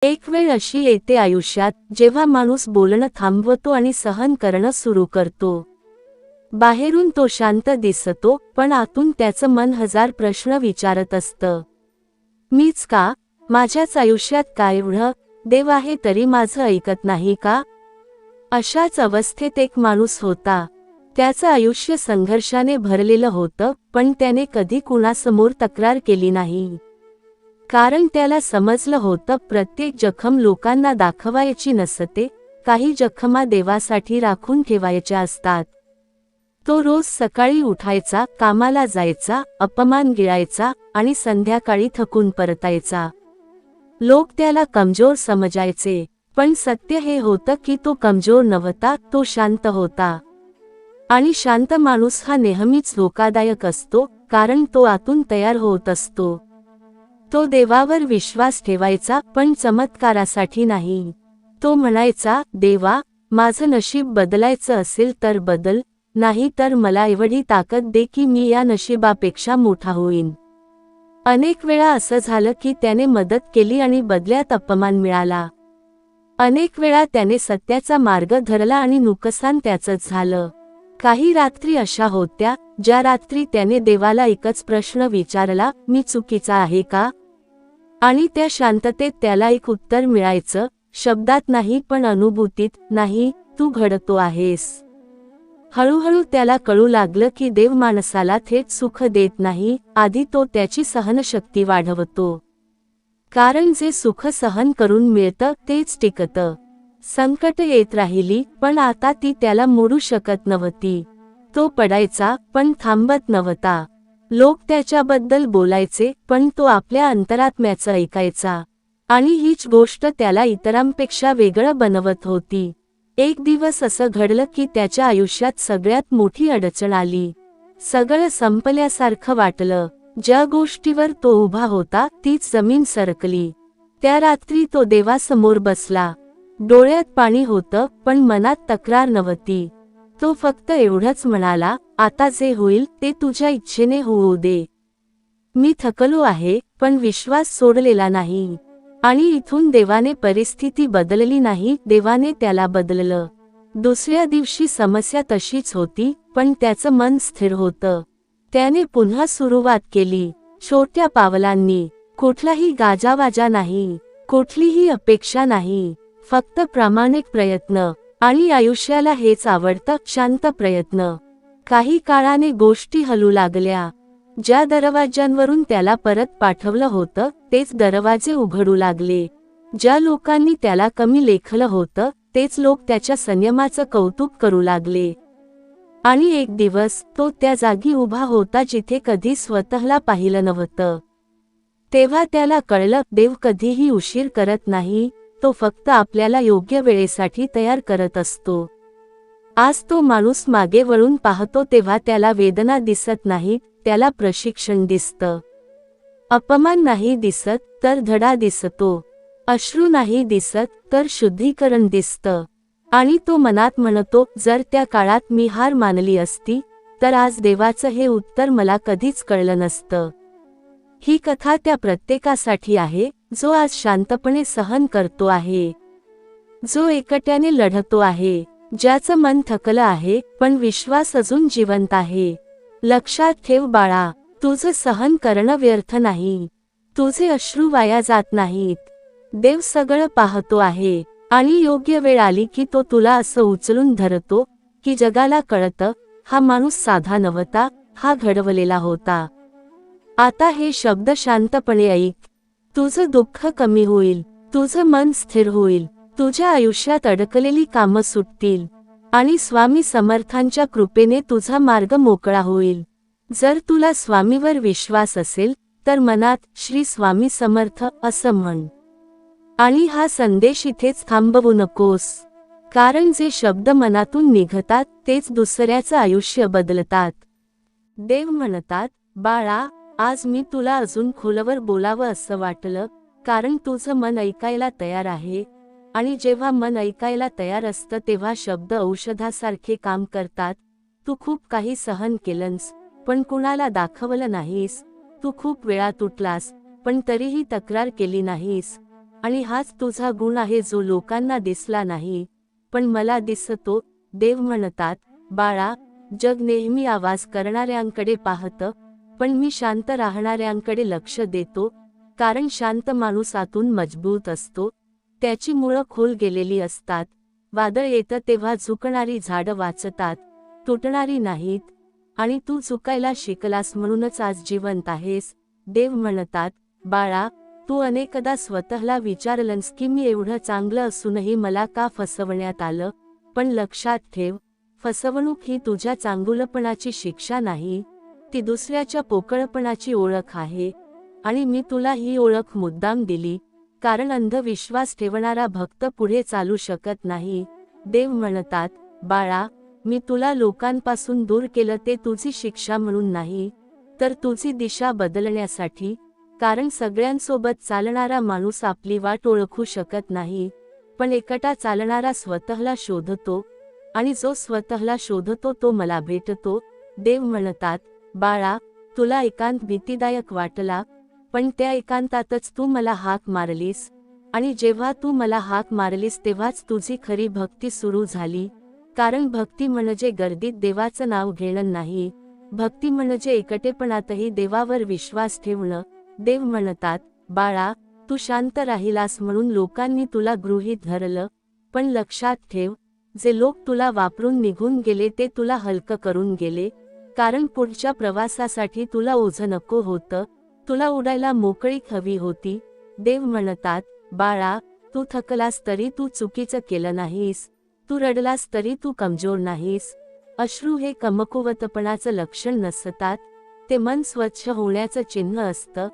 एक वेळ अशी येते आयुष्यात जेव्हा माणूस बोलणं थांबवतो आणि सहन करणं सुरू करतो. बाहेरून तो शांत दिसतो, पण आतून त्याचं मन हजार प्रश्न विचारत असतं. मीच का? माझ्याच आयुष्यात काय एवढं? देव आहे तरी माझं ऐकत नाही का? अशाच अवस्थेत एक माणूस होता. त्याचं आयुष्य संघर्षाने भरलेलं होतं, पण त्याने कधी कुणासमोर तक्रार केली नाही. कारण त्याला समजलं होतं प्रत्येक जखम लोकांना दाखवायची नसते, काही जखमा देवासाठी राखून ठेवायच्या असतात. तो रोज सकाळी उठायचा, कामाला जायचा, अपमान गिळायचा आणि संध्याकाळी थकून परतायचा. लोक त्याला कमजोर समजायचे, पण सत्य हे होतं की तो कमजोर नव्हता, तो शांत होता. आणि शांत माणूस हा नेहमीच धोकादायक असतो, कारण तो आतून तयार होत असतो. तो देवावर विश्वास ठेवायचा, पण चमत्कारासाठी नाही. तो म्हणायचा, देवा, माझं नशीब बदलायचं असेल तर बदल, नाही तर मला एवढी ताकद दे की मी या नशिबापेक्षा मोठा होईन. अनेक वेळा असं झालं की त्याने मदत केली आणि बदल्यात अपमान मिळाला. अनेक वेळा त्याने सत्याचा मार्ग धरला आणि नुकसान त्याचंच झालं. काही रात्री अशा होत्या, ज्या रात्री त्याने देवाला एकच प्रश्न विचारला, मी चुकीचा आहे का? आणि त्या शांततेत त्याला एक उत्तर मिळायचं, शब्दात नाही पण अनुभूतीत, नाही, तू घडतो आहेस. हळूहळू त्याला कळू लागलं की देव माणसाला थेट सुख देत नाही, आधी तो त्याची सहनशक्ती वाढवतो. कारण जे सुख सहन करून मिळतं तेच टिकतं. संकट येत राहिली, पण आता ती त्याला मोडू शकत नव्हती. तो पडायचा, पण थांबत नव्हता. लोक त्याच्याबद्दल बोलायचे, पण तो आपल्या अंतरात्म्याचं ऐकायचा. आणि हीच गोष्ट त्याला इतरांपेक्षा वेगळं बनवत होती. एक दिवस असं घडलं की त्याच्या आयुष्यात सगळ्यात मोठी अडचण आली. सगळं संपल्यासारखं वाटलं. ज्या गोष्टीवर तो उभा होता तीच जमीन सरकली. त्या रात्री तो देवासमोर बसला. डोळ्यात पाणी होतं, पण मनात तक्रार नव्हती. तो फक्त एवढंच म्हणाला, आता जे होईल ते तुझ्या इच्छेने होऊ दे. मी थकलो आहे, पण विश्वास सोडलेला नाही. आणि इथून देवाने परिस्थिती बदलली नाही, देवाने त्याला बदललं. दुसऱ्या दिवशी समस्या तशीच होती, पण त्याचं मन स्थिर होतं. त्याने पुन्हा सुरुवात केली, छोट्या पावलांनी. कुठलाही गाजावाजा नाही, कुठलीही अपेक्षा नाही, फक्त प्रामाणिक प्रयत्न. आणि आयुष्याला हेच आवडतं, शांत प्रयत्न. काही काळाने गोष्टी हलू लागल्या. ज्या दरवाज्यांवरून त्याला परत पाठवलं होतं तेच दरवाजे उघडू लागले. ज्या लोकांनी त्याला कमी लेखलं होतं तेच लोक त्याच्या संयमाचं कौतुक करू लागले. आणि एक दिवस तो त्या जागी उभा होता जिथे कधी स्वतःला पाहिलं नव्हतं. तेव्हा त्याला कळलं, देव कधीही उशीर करत नाही, तो फक्त आपल्याला योग्य वेळेसाठी तयार करत असतो. आज तो माणूस मागे वळून पाहतो तेव्हा त्याला वेदना दिसत नाहीत, त्याला प्रशिक्षण दिसतं. अपमान नाही दिसत, तर धडा दिसतो. अश्रू नाही दिसत, तर शुद्धीकरण दिसतं. आणि तो मनात म्हणतो, जर त्या काळात मी हार मानली असती, तर आज देवाचं हे उत्तर मला कधीच कळलं नसतं. ही कथा त्या प्रत्येकासाठी आहे, जो आज शांतपणे सहन करतो आहे, जो एकट्याने लढतो आहे, ज्याचं मन थकलं आहे, पण विश्वास अजून जिवंत आहे. लक्षात ठेव बाळा, तुझं सहन करणं व्यर्थ नाही. तुझे अश्रू वाया जात नाहीत. देव सगळं पाहतो आहे. आणि योग्य वेळ आली की तो तुला असं उचलून धरतो, की जगाला कळतं, हा माणूस साधा नव्हता, हा घडवलेला होता. आता हे शब्द शांतपणे ऐक. तुझं दुःख कमी होईल, तुझं मन स्थिर होईल, तुझ्या आयुष्यात अडकलेली कामं सुटतील. आणि स्वामी समर्थांच्या कृपेने तुझा मार्ग मोकळा होईल. जर तुला स्वामीवर विश्वास असेल, तर मनात श्री स्वामी समर्थ असं म्हण. आणि हा संदेश इथेच थांबवू नकोस. कारण जे शब्द मनातून निघतात तेच दुसऱ्याचं आयुष्य बदलतात. देव म्हणतात, बाळा, आज मी तुला अजून खोलवर बोलावं असं वाटलं, कारण तुझं मन ऐकायला तयार आहे. आणि जेव्हा मन ऐकायला तयार असतं तेव्हा शब्द औषधासारखे काम करतात. तू खूप काही सहन केलंस, पण कुणाला दाखवलं नाहीस. तू खूप वेळा तुटलास, पण तरीही तक्रार केली नाहीस. आणि हाच तुझा गुण आहे जो लोकांना दिसला नाही, पण मला दिसतो. देव म्हणतात, बाळा, जग नेहमी आवाज करणाऱ्यांकडे पाहतं, पण मी शांत राहणाऱ्यांकडे लक्ष देतो, कारण शांत माणूस आतून मजबूत असतो, त्याची मुळं खोल गेलेली असतात. वादळ येतं तेव्हा झुकणारी झाडं वाचतात, तुटणारी नाहीत. आणि तू चुकायला शिकलास म्हणूनच आज जिवंत आहेस. देव म्हणतात, बाळा, तू अनेकदा स्वतःला विचारलंस की मी एवढं चांगलं असूनही मला का फसवण्यात आलं, पण लक्षात ठेव, फसवणूक ही तुझ्या चांगुलपणाची शिक्षा नाही, ती दुसऱ्याच्या पोकळपणाची ओळख आहे. आणि मी तुला ही ओळख मुद्दाम दिली, कारण अंधविश्वास ठेवणारा भक्त पुढे चालू शकत नाही. देव म्हणतात, बाळा, मी तुला लोकांपासून दूर केलं ते तुझी शिक्षा म्हणून नाही, तर तुझी दिशा बदलण्यासाठी. कारण सगळ्यांसोबत चालणारा माणूस आपली वाट ओळखू शकत नाही, पण एकटा चालणारा स्वतःला शोधतो, आणि जो स्वतःला शोधतो तो मला भेटतो. देव म्हणतात, बाळा, तुला एकांत भीतीदायक वाटला, पण त्या एकांतातच तू मला हाक मारलीस, आणि जेव्हा तू मला हाक मारलीस तेव्हाच तुझी खरी भक्ती सुरू झाली. कारण भक्ती म्हणजे गर्दीत देवाचं नाव घेणं नाही, भक्ती म्हणजे एकटेपणातही देवावर विश्वास ठेवणं. देव म्हणतात, बाळा, तू शांत राहिलास म्हणून लोकांनी तुला गृहीत धरलं, पण लक्षात ठेव, जे लोक तुला वापरून निघून गेले ते तुला हलकं करून गेले, कारण पुढच्या प्रवासासाठी तुला ओझं नको होतं, तुला उडायला मोकळीक हवी होती. देव म्हणतात, बाळा, तू थकलास तरी तू चुकीचं केलं नाहीस, तू रडलास तरी तू कमजोर नाहीस. अश्रू हे कमकुवतपणाचं लक्षण नसतात, ते मन स्वच्छ होण्याचं चिन्ह असतं,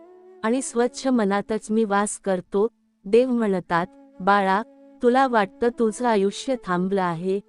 आणि स्वच्छ मनातच मी वास करतो. देव म्हणतात, बाळा, तुला वाटतं तुझं आयुष्य थांबलं आहे,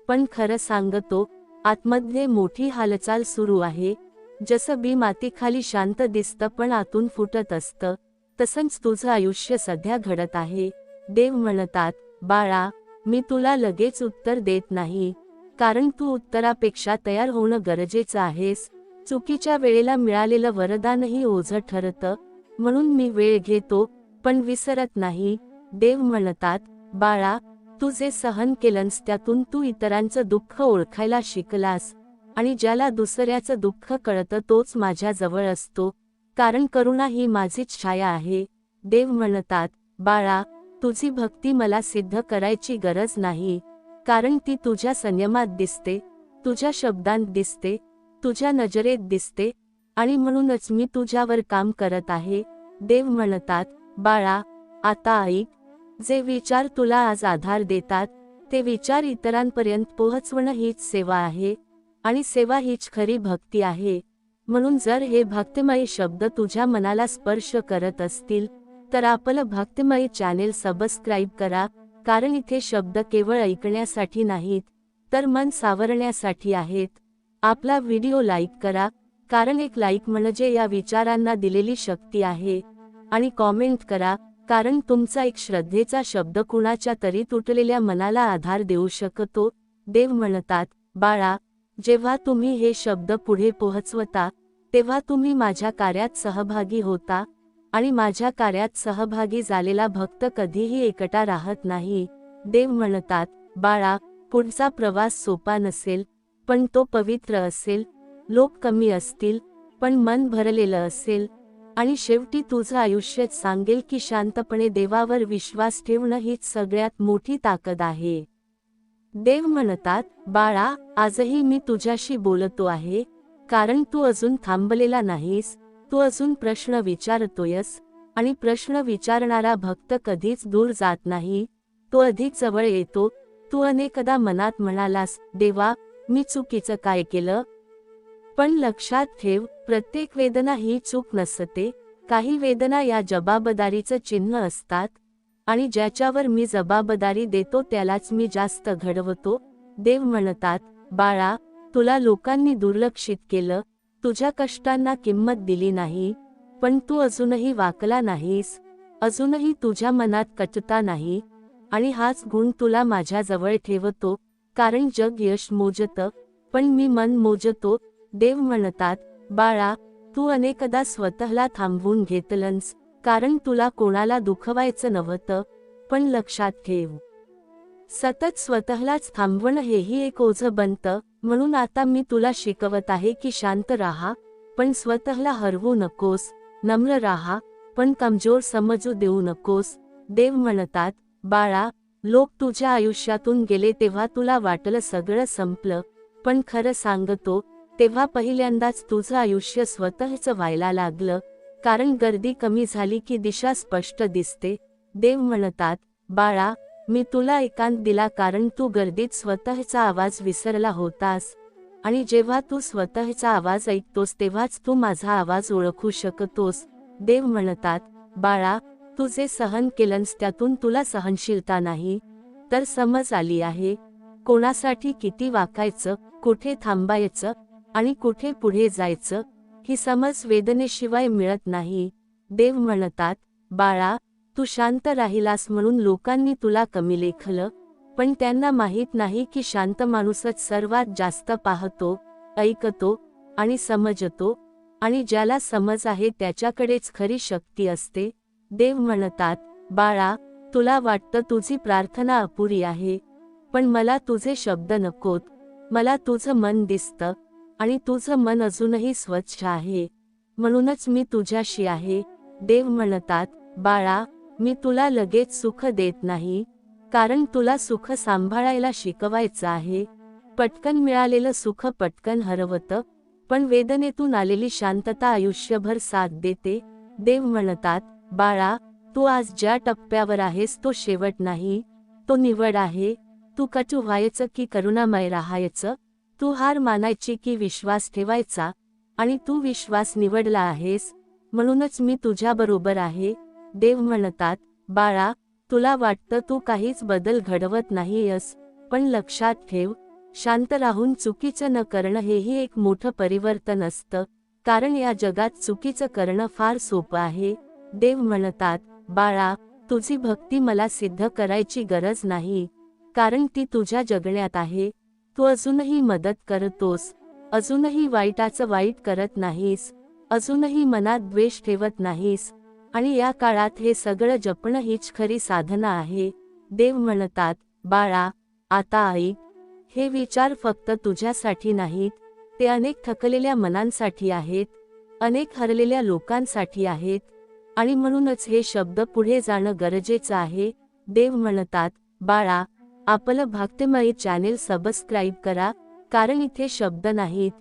पण खरं सांगतो, आतमध्ये मोठी हालचाल सुरू आहे. जसं बी मातीखाली शांत दिसतं पण आतून फुटत असतं, तसंच तुझं आयुष्य सध्या घडत आहे. देव म्हणतात, बाळा, मी तुला लगेच उत्तर देत नाही, कारण तू उत्तरापेक्षा तयार होणं गरजेचं आहेस. चुकीच्या वेळेला मिळालेलं वरदानही ओझं ठरतं, म्हणून मी वेळ घेतो, पण विसरत नाही. देव म्हणतात, बाळा, तू जे सहन केलंस त्यातून तू इतरांचं दुःख ओळखायला शिकलास, आणि ज्याला दुसऱ्याचं दुःख कळतं तोच माझ्या जवळ असतो, कारण करुणा ही माझीच छाया आहे. देव म्हणतात, बाळा, तुझी भक्ती मला सिद्ध करायची गरज नाही, कारण ती तुझ्या संयमात दिसते, तुझ्या शब्दांत दिसते, तुझ्या नजरेत दिसते, आणि म्हणूनच मी तुझ्यावर काम करत आहे. देव म्हणतात, बाळा, आता ऐक, जे विचार तुला आज आधार देतात, ते विचार इतरांपर्यंत पोहोचवणं हीच सेवा आहे, आणि सेवा हीच खरी भक्ती आहे. म्हणून जर हे भक्तिमय शब्द तुझ्या मनाला स्पर्श करत असतील, तर आपलं भक्तिमय चॅनेल सबस्क्राईब करा, कारण इथे शब्द केवळ ऐकण्यासाठी नाहीत, तर मन सावरण्यासाठी आहेत. आपला व्हिडिओ लाईक करा, कारण एक लाईक म्हणजे या विचारांना दिलेली शक्ती आहे, आणि कॉमेंट करा, कारण तुमचा एक श्रद्धेचा शब्द कुणाच्या तरी तुटलेल्या मनाला आधार देऊ शकतो. देव म्हणतात, बाळा, जेव्हा तुम्ही हे शब्द पुढे पोहोचवता, तेव्हा तुम्ही माझ्या कार्यात सहभागी होता, आणि माझ्या कार्यात सहभागी झालेला भक्त कधीही एकटा राहत नाही. देव म्हणतात, बाळा, पुढचा प्रवास सोपा नसेल, पण तो पवित्र असेल, लोक कमी असतील, पण मन भरलेलं असेल, आणि शेवटी तुझं आयुष्यच सांगेल की शांतपणे देवावर विश्वास ठेवणं हीच सगळ्यात मोठी ताकद आहे. देव म्हणतात, बाळा, आजही मी तुझ्याशी बोलतो आहे, कारण तू अजून थांबलेला नाहीस, तू अजून प्रश्न विचारतोयस, आणि प्रश्न विचारणारा भक्त कधीच दूर जात नाही, तो अधिक जवळ येतो. तू अनेकदा मनात म्हणालास, देवा, मी चुकीचं काय केलं? पण लक्षात ठेव, प्रत्येक वेदना ही चूक नसते, काही वेदना या जबाबदारीचं चिन्ह असतात, आणि ज्याच्यावर मी जबाबदारी देतो त्यालाच मी जास्त घडवतो. देव म्हणतात, बाळा, तुला लोकांनी दुर्लक्षित केलं, तुझ्या कष्टांना किंमत दिली नाही, पण तू अजूनही वाकला नाहीस, अजूनही तुझ्या मनात कटता नाही, आणि हाच गुण तुला माझ्याजवळ ठेवतो, कारण जग यश मोजतं, पण मी मन मोजतो. देव म्हणतात, बाळा, तू अनेकदा स्वतःला थांबवून घेतलंस, कारण तुला कोणाला दुखवायचं नव्हतं. पण लक्षात ठेव, सतत स्वतःलाच थांबवणं हेही एक ओझं बनतं. म्हणून आता मी तुला शिकवत आहे की शांत राहा, पण स्वतःला हरवू नकोस. नम्र राहा, पण कमजोर समजू देऊ नकोस. देव म्हणतात, बाळा, लोक तुझ्या आयुष्यातून गेले तेव्हा तुला वाटलं सगळं संपलं. पण खरं सांगतो, तेव्हा पहिल्यांदाच तुझं आयुष्य स्वतःचं व्हायला लागलं. कारण गर्दी कमी झाली की दिशा स्पष्ट दिसते. देव म्हणतात, बाळा, मी तुला एकांत दिला कारण तू गर्दीत स्वतःचा आवाज विसरला होतास. आणि जेव्हा तू स्वतःचा आवाज ऐकतोस तेव्हाच तू माझा आवाज ओळखू शकतोस. देव म्हणतात, बाळा, तू जे सहन केलंस त्यातून तुला सहनशीलता नाही, तर समज आली आहे. कोणासाठी किती वाकायचं, कुठे थांबायचं आणि कुठे पुढे जायचं, ही समज वेदनेशिवाय मिळत नाही. देव म्हणतात, बाळा, तू शांत राहिलास म्हणून लोकांनी तुला कमी लेखलं. पण त्यांना माहीत नाही की शांत माणूसच सर्वात जास्त पाहतो, ऐकतो आणि समजतो. आणि ज्याला समज आहे त्याच्याकडेच खरी शक्ती असते. देव म्हणतात, बाळा, तुला वाटतं तुझी प्रार्थना अपुरी आहे. पण मला तुझे शब्द नकोत. मला तुझं मन दिसतं. आणि तुझं मन अजूनही स्वच्छ आहे. म्हणूनच मी तुझ्याशी आहे. देव म्हणतात, बाळा, मी तुला लगेच सुख देत नाही. कारण तुला सुख सांभाळायला शिकवायचं आहे. पटकन मिळालेलं सुख पटकन हरवतं. पण वेदनेतून आलेली शांतता आयुष्यभर साथ देते. देव म्हणतात, बाळा, तू आज ज्या टप्प्यावर आहेस तो शेवट नाही, तो निवड आहे. तू कटू व्हायचं की करुणामय राहायचं, तू हार मानायची की विश्वास ठेवायचा. आणि तू विश्वास निवडला आहेस, म्हणूनच मी तुझ्याबरोबर आहे. देव म्हणतात, बाळा, तुला वाटतं तू काहीच बदल घडवत नाहीयस. पण लक्षात ठेव, शांत राहून चुकीचं न करणं हेही एक मोठं परिवर्तन असतं. कारण या जगात चुकीचं करणं फार सोपं आहे. देव म्हणतात, बाळा, तुझी भक्ती मला सिद्ध करायची गरज नाही. कारण ती तुझ्या जगण्यात आहे. तू अजूनही मदत करतोस. अजूनही वाईटाचं वाईट करत नाहीस. अजूनही मनात द्वेष ठेवत नाहीस. आणि या काळात हे सगळं जपणं हीच खरी साधना आहे. देव म्हणतात, बाळा, आता ऐक. हे विचार फक्त तुझ्यासाठी नाहीत, ते अनेक थकलेल्या मनांसाठी आहेत, अनेक हरलेल्या लोकांसाठी आहेत. आणि म्हणूनच हे शब्द पुढे जाणं गरजेचं आहे. देव म्हणतात, बाळा, आपलं भक्तिमय चॅनेल सबस्क्राईब करा. कारण इथे शब्द नाहीत,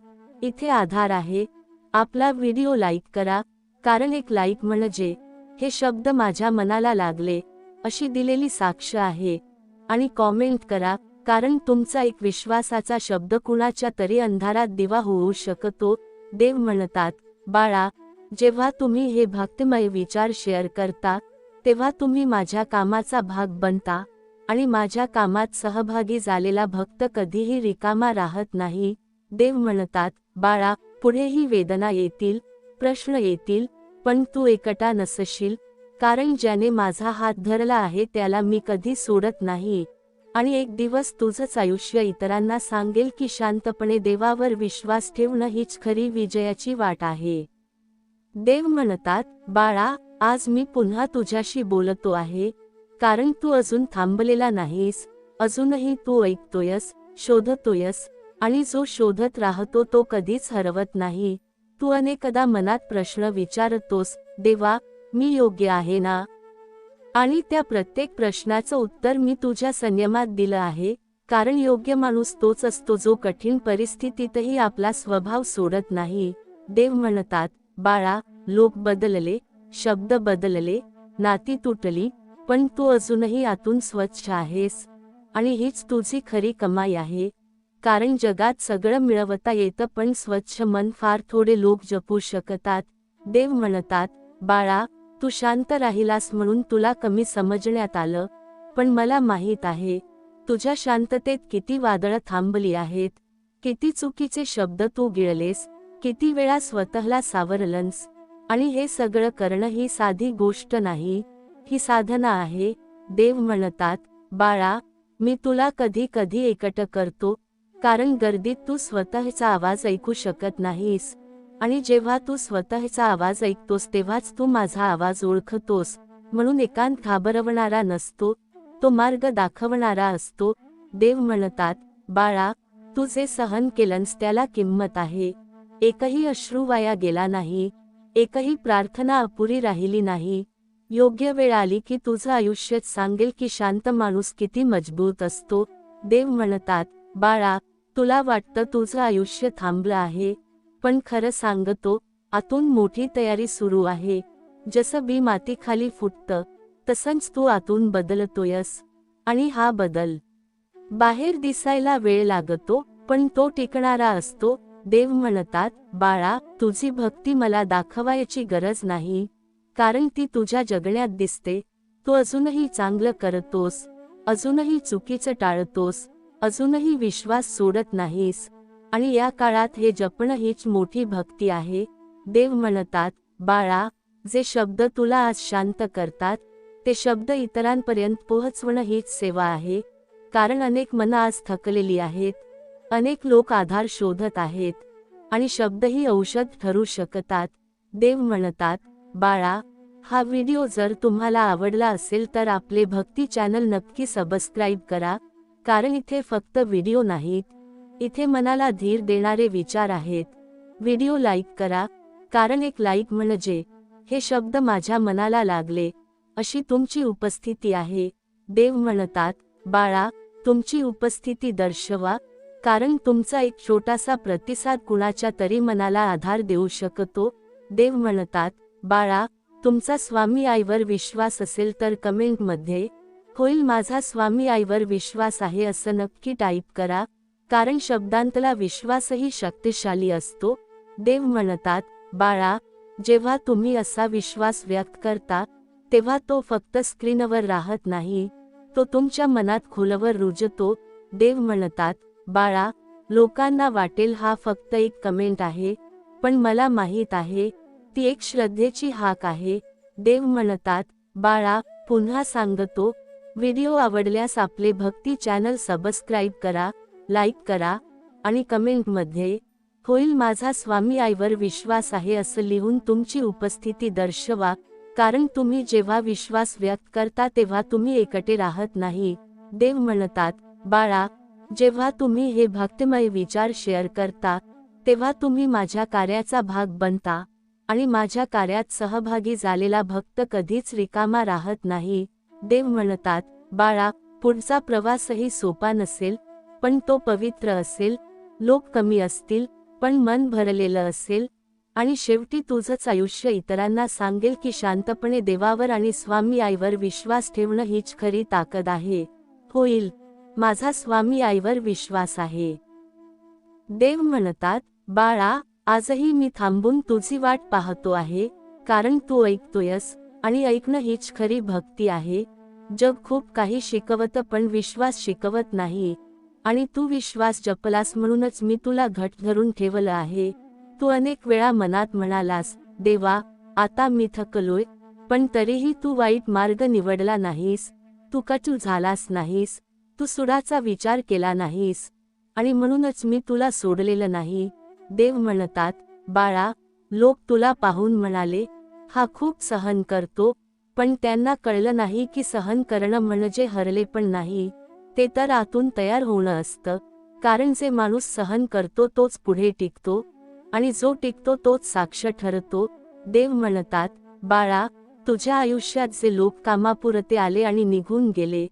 इथे आधार आहे. आपला व्हिडिओ लाईक करा. कारण एक लाईक म्हणजे हे शब्द माझ्या मनाला लागले अशी दिलेली साक्ष आहे. आणि कॉमेंट करा. कारण तुमचा एक विश्वासाचा शब्द कुणाच्या तरी अंधारात दिवा होऊ शकतो. देव म्हणतात, बाळा, जेव्हा तुम्ही हे भक्तिमय विचार शेअर करता तेव्हा तुम्ही माझ्या कामाचा भाग बनता. आणि माझ्या कामात सहभागी झालेला भक्त कधीही रिकामा राहत नाही. देव म्हणतात, बाळा, पुढेही वेदना येतील, प्रश्न येतील, पण तू एकटा नसशील. कारण ज्याने माझा हात धरला आहे त्याला मी कधी सोडत नाही. आणि एक दिवस तुझंच आयुष्य इतरांना सांगेल की शांतपणे देवावर विश्वास ठेवणं हीच खरी विजयाची वाट आहे. देव म्हणतात, बाळा, आज मी पुन्हा तुझ्याशी बोलतो आहे. कारण तू अजून थांबलेला नाहीस. अजूनही तू ऐकतोयस, शोधतोयस. आणि जो शोधत राहतो तो कधीच हरवत नाही. तू अनेकदा मनात प्रश्न विचारतोस, देवा, मी योग्य आहे ना? आणि त्या प्रत्येक प्रश्नाचं उत्तर मी तुझ्या संयमात दिलं आहे. कारण योग्य माणूस तोच असतो जो कठीण परिस्थितीतही आपला स्वभाव सोडत नाही. देव म्हणतात, बाळा, लोक बदलले, शब्द बदलले, नाती तुटली, पण तू अजूनही आतून स्वच्छ आहेस. आणि हीच तुझी खरी कमाई आहे. कारण जगात सगळं मिळवता येतं पण स्वच्छ मन फार थोडे लोक जपू शकतात. देव म्हणतात, बाळा, तू शांत राहिलास म्हणून तुला कमी समजण्यात आलं. पण मला माहीत आहे, तुझ्या शांततेत किती वादळं थांबली आहेत, किती चुकीचे शब्द तू गिळलेस, किती वेळा स्वतःला सावरलंस. आणि हे सगळं करणं ही साधी गोष्ट नाही, ही साधना आहे. देव म्हणतात, बाळा, मी तुला कधी कधी एकटं करतो. कारण गर्दीत तू स्वतःचा आवाज ऐकू शकत नाहीस. आणि जेव्हा तू स्वतःचा आवाज ऐकतोस तेव्हाच तू माझा आवाज ओळखतोस. म्हणून एकांत घाबरवणारा नसतो, तो मार्ग दाखवणारा असतो. देव म्हणतात, बाळा, तू जे सहन केलंस त्याला किंमत आहे. एकही अश्रू वाया गेला नाही, एकही प्रार्थना अपुरी राहिली नाही. योग्य वेळ आली की तुझं आयुष्यच सांगेल की शांत माणूस किती मजबूत असतो. देव म्हणतात, बाळा, तुला वाटतं तुझं आयुष्य थांबलं आहे, पण खरं सांगतो, आतून मोठी तयारी सुरू आहे. जसं बी मातीखाली फुटतं, तसंच तू आतून बदलतोयस. आणि हा बदल बाहेर दिसायला वेळ लागतो, पण तो टिकणारा असतो. देव म्हणतात, बाळा, तुझी भक्ती मला दाखवायची गरज नाही, कारण ती तुझ्या जगण्यात दिसते. तू अजूनही चांगलं करतोस, अजूनही चुकीचं टाळतोस, अजूनही विश्वास सोडत नाहीस. आणि या काळात हे जपणं हीच मोठी भक्ती आहे. देव म्हणतात, बाळा, जे शब्द तुला आज शांत करतात, ते शब्द इतरांपर्यंत पोहोचवणं हीच सेवा आहे. कारण अनेक मनं आज थकलेली आहेत, अनेक लोक आधार शोधत आहेत, आणि शब्द ही औषध ठरू शकतात. देव म्हणतात, बाळा, हा व्हिडिओ जर तुम्हाला आवडला असेल तर आपले भक्ती चॅनल नक्की सबस्क्राईब करा. कारण इथे फक्त व्हिडिओ नाहीत, इथे मनाला धीर देणारे विचार आहेत. व्हिडिओ लाईक करा, कारण एक लाईक म्हणजे हे शब्द माझ्या मनाला लागले अशी तुमची उपस्थिती आहे. देव म्हणतात, बाळा, तुमची उपस्थिती दर्शवा, कारण तुमचा एक छोटासा प्रतिसाद कुणाच्या तरी मनाला आधार देऊ शकतो. देव म्हणतात, बाळा, तुमचा स्वामी आईवर विश्वास असेल तर कमेंटमध्ये होईल माझा स्वामी आईवर विश्वास आहे असं नक्की टाईप करा, कारण शब्दांतला विश्वासही शक्तिशाली असतो. देव म्हणतात, बाळा, जेव्हा तुम्ही असा विश्वास व्यक्त करता, तेव्हा तो फक्त स्क्रीनवर राहत नाही, तो तुमच्या मनात खोलवर रुजतो. देव म्हणतात, बाळा, लोकांना वाटेल हा फक्त एक कमेंट आहे, पण मला माहीत आहे, ती एक श्रद्धेची हाक आहे. देव म्हणतात, बाळा, पुन्हा सांगतो, व्हिडिओ आवडल्यास आपले भक्ती चॅनल सबस्क्राईब करा, लाईक करा, आणि कमेंटमध्ये होईल माझा स्वामी आईवर विश्वास आहे असं लिहून तुमची उपस्थिती दर्शवा. कारण तुम्ही जेव्हा विश्वास व्यक्त करता तेव्हा तुम्ही एकटे राहत नाही. देव म्हणतात, बाळा, जेव्हा तुम्ही हे भक्तिमय विचार शेअर करता, तेव्हा तुम्ही माझ्या कार्याचा भाग बनता, आणि माझ्या कार्यात सहभागी झालेला भक्त कधीच रिकामा राहत नाही. देव म्हणतात, बाळा, पुढचा प्रवासही सोपा नसेल, पण तो पवित्र असेल. लोक कमी असतील, पण मन भरलेलं असेल, आणि शेवटी तुझंच आयुष्य इतरांना सांगेल की शांतपणे देवावर आणि स्वामी आईवर विश्वास ठेवणं हीच खरी ताकद आहे. होईल माझा स्वामी आईवर विश्वास आहे. देव म्हणतात, बाळा, आजही मी थांबून तुझी वाट पाहतो आहे, कारण तू ऐकतोयस, आणि ऐकणं हीच खरी भक्ती आहे. जग खूप काही शिकवतं पण विश्वास शिकवत नाही, आणि तू विश्वास जपलास म्हणूनच मी तुला घट धरून ठेवलं आहे. तू अनेक वेळा मनात म्हणालास, देवा, आता मी थकलोय, पण तरीही तू वाईट मार्ग निवडला नाहीस, तू कटू झालास नाहीस, तू सुडाचा विचार केला नाहीस, आणि म्हणूनच मी तुला सोडलेलं नाही. देव म्हणतात, बाळा, लोक तुला पाहून म्हणाले, हा खूप सहन करतो, पण त्यांना कळलं नाही की सहन करणं म्हणजे हरले पण नाही, ते तर आतून तयार होणं असतं. कारण जे माणूस सहन करतो तोच पुढे टिकतो, आणि जो टिकतो तोच साक्ष ठरतो. देव म्हणतात, बाळा, तुझ्या आयुष्यात जे लोक कामापुरते आले आणि निघून गेले,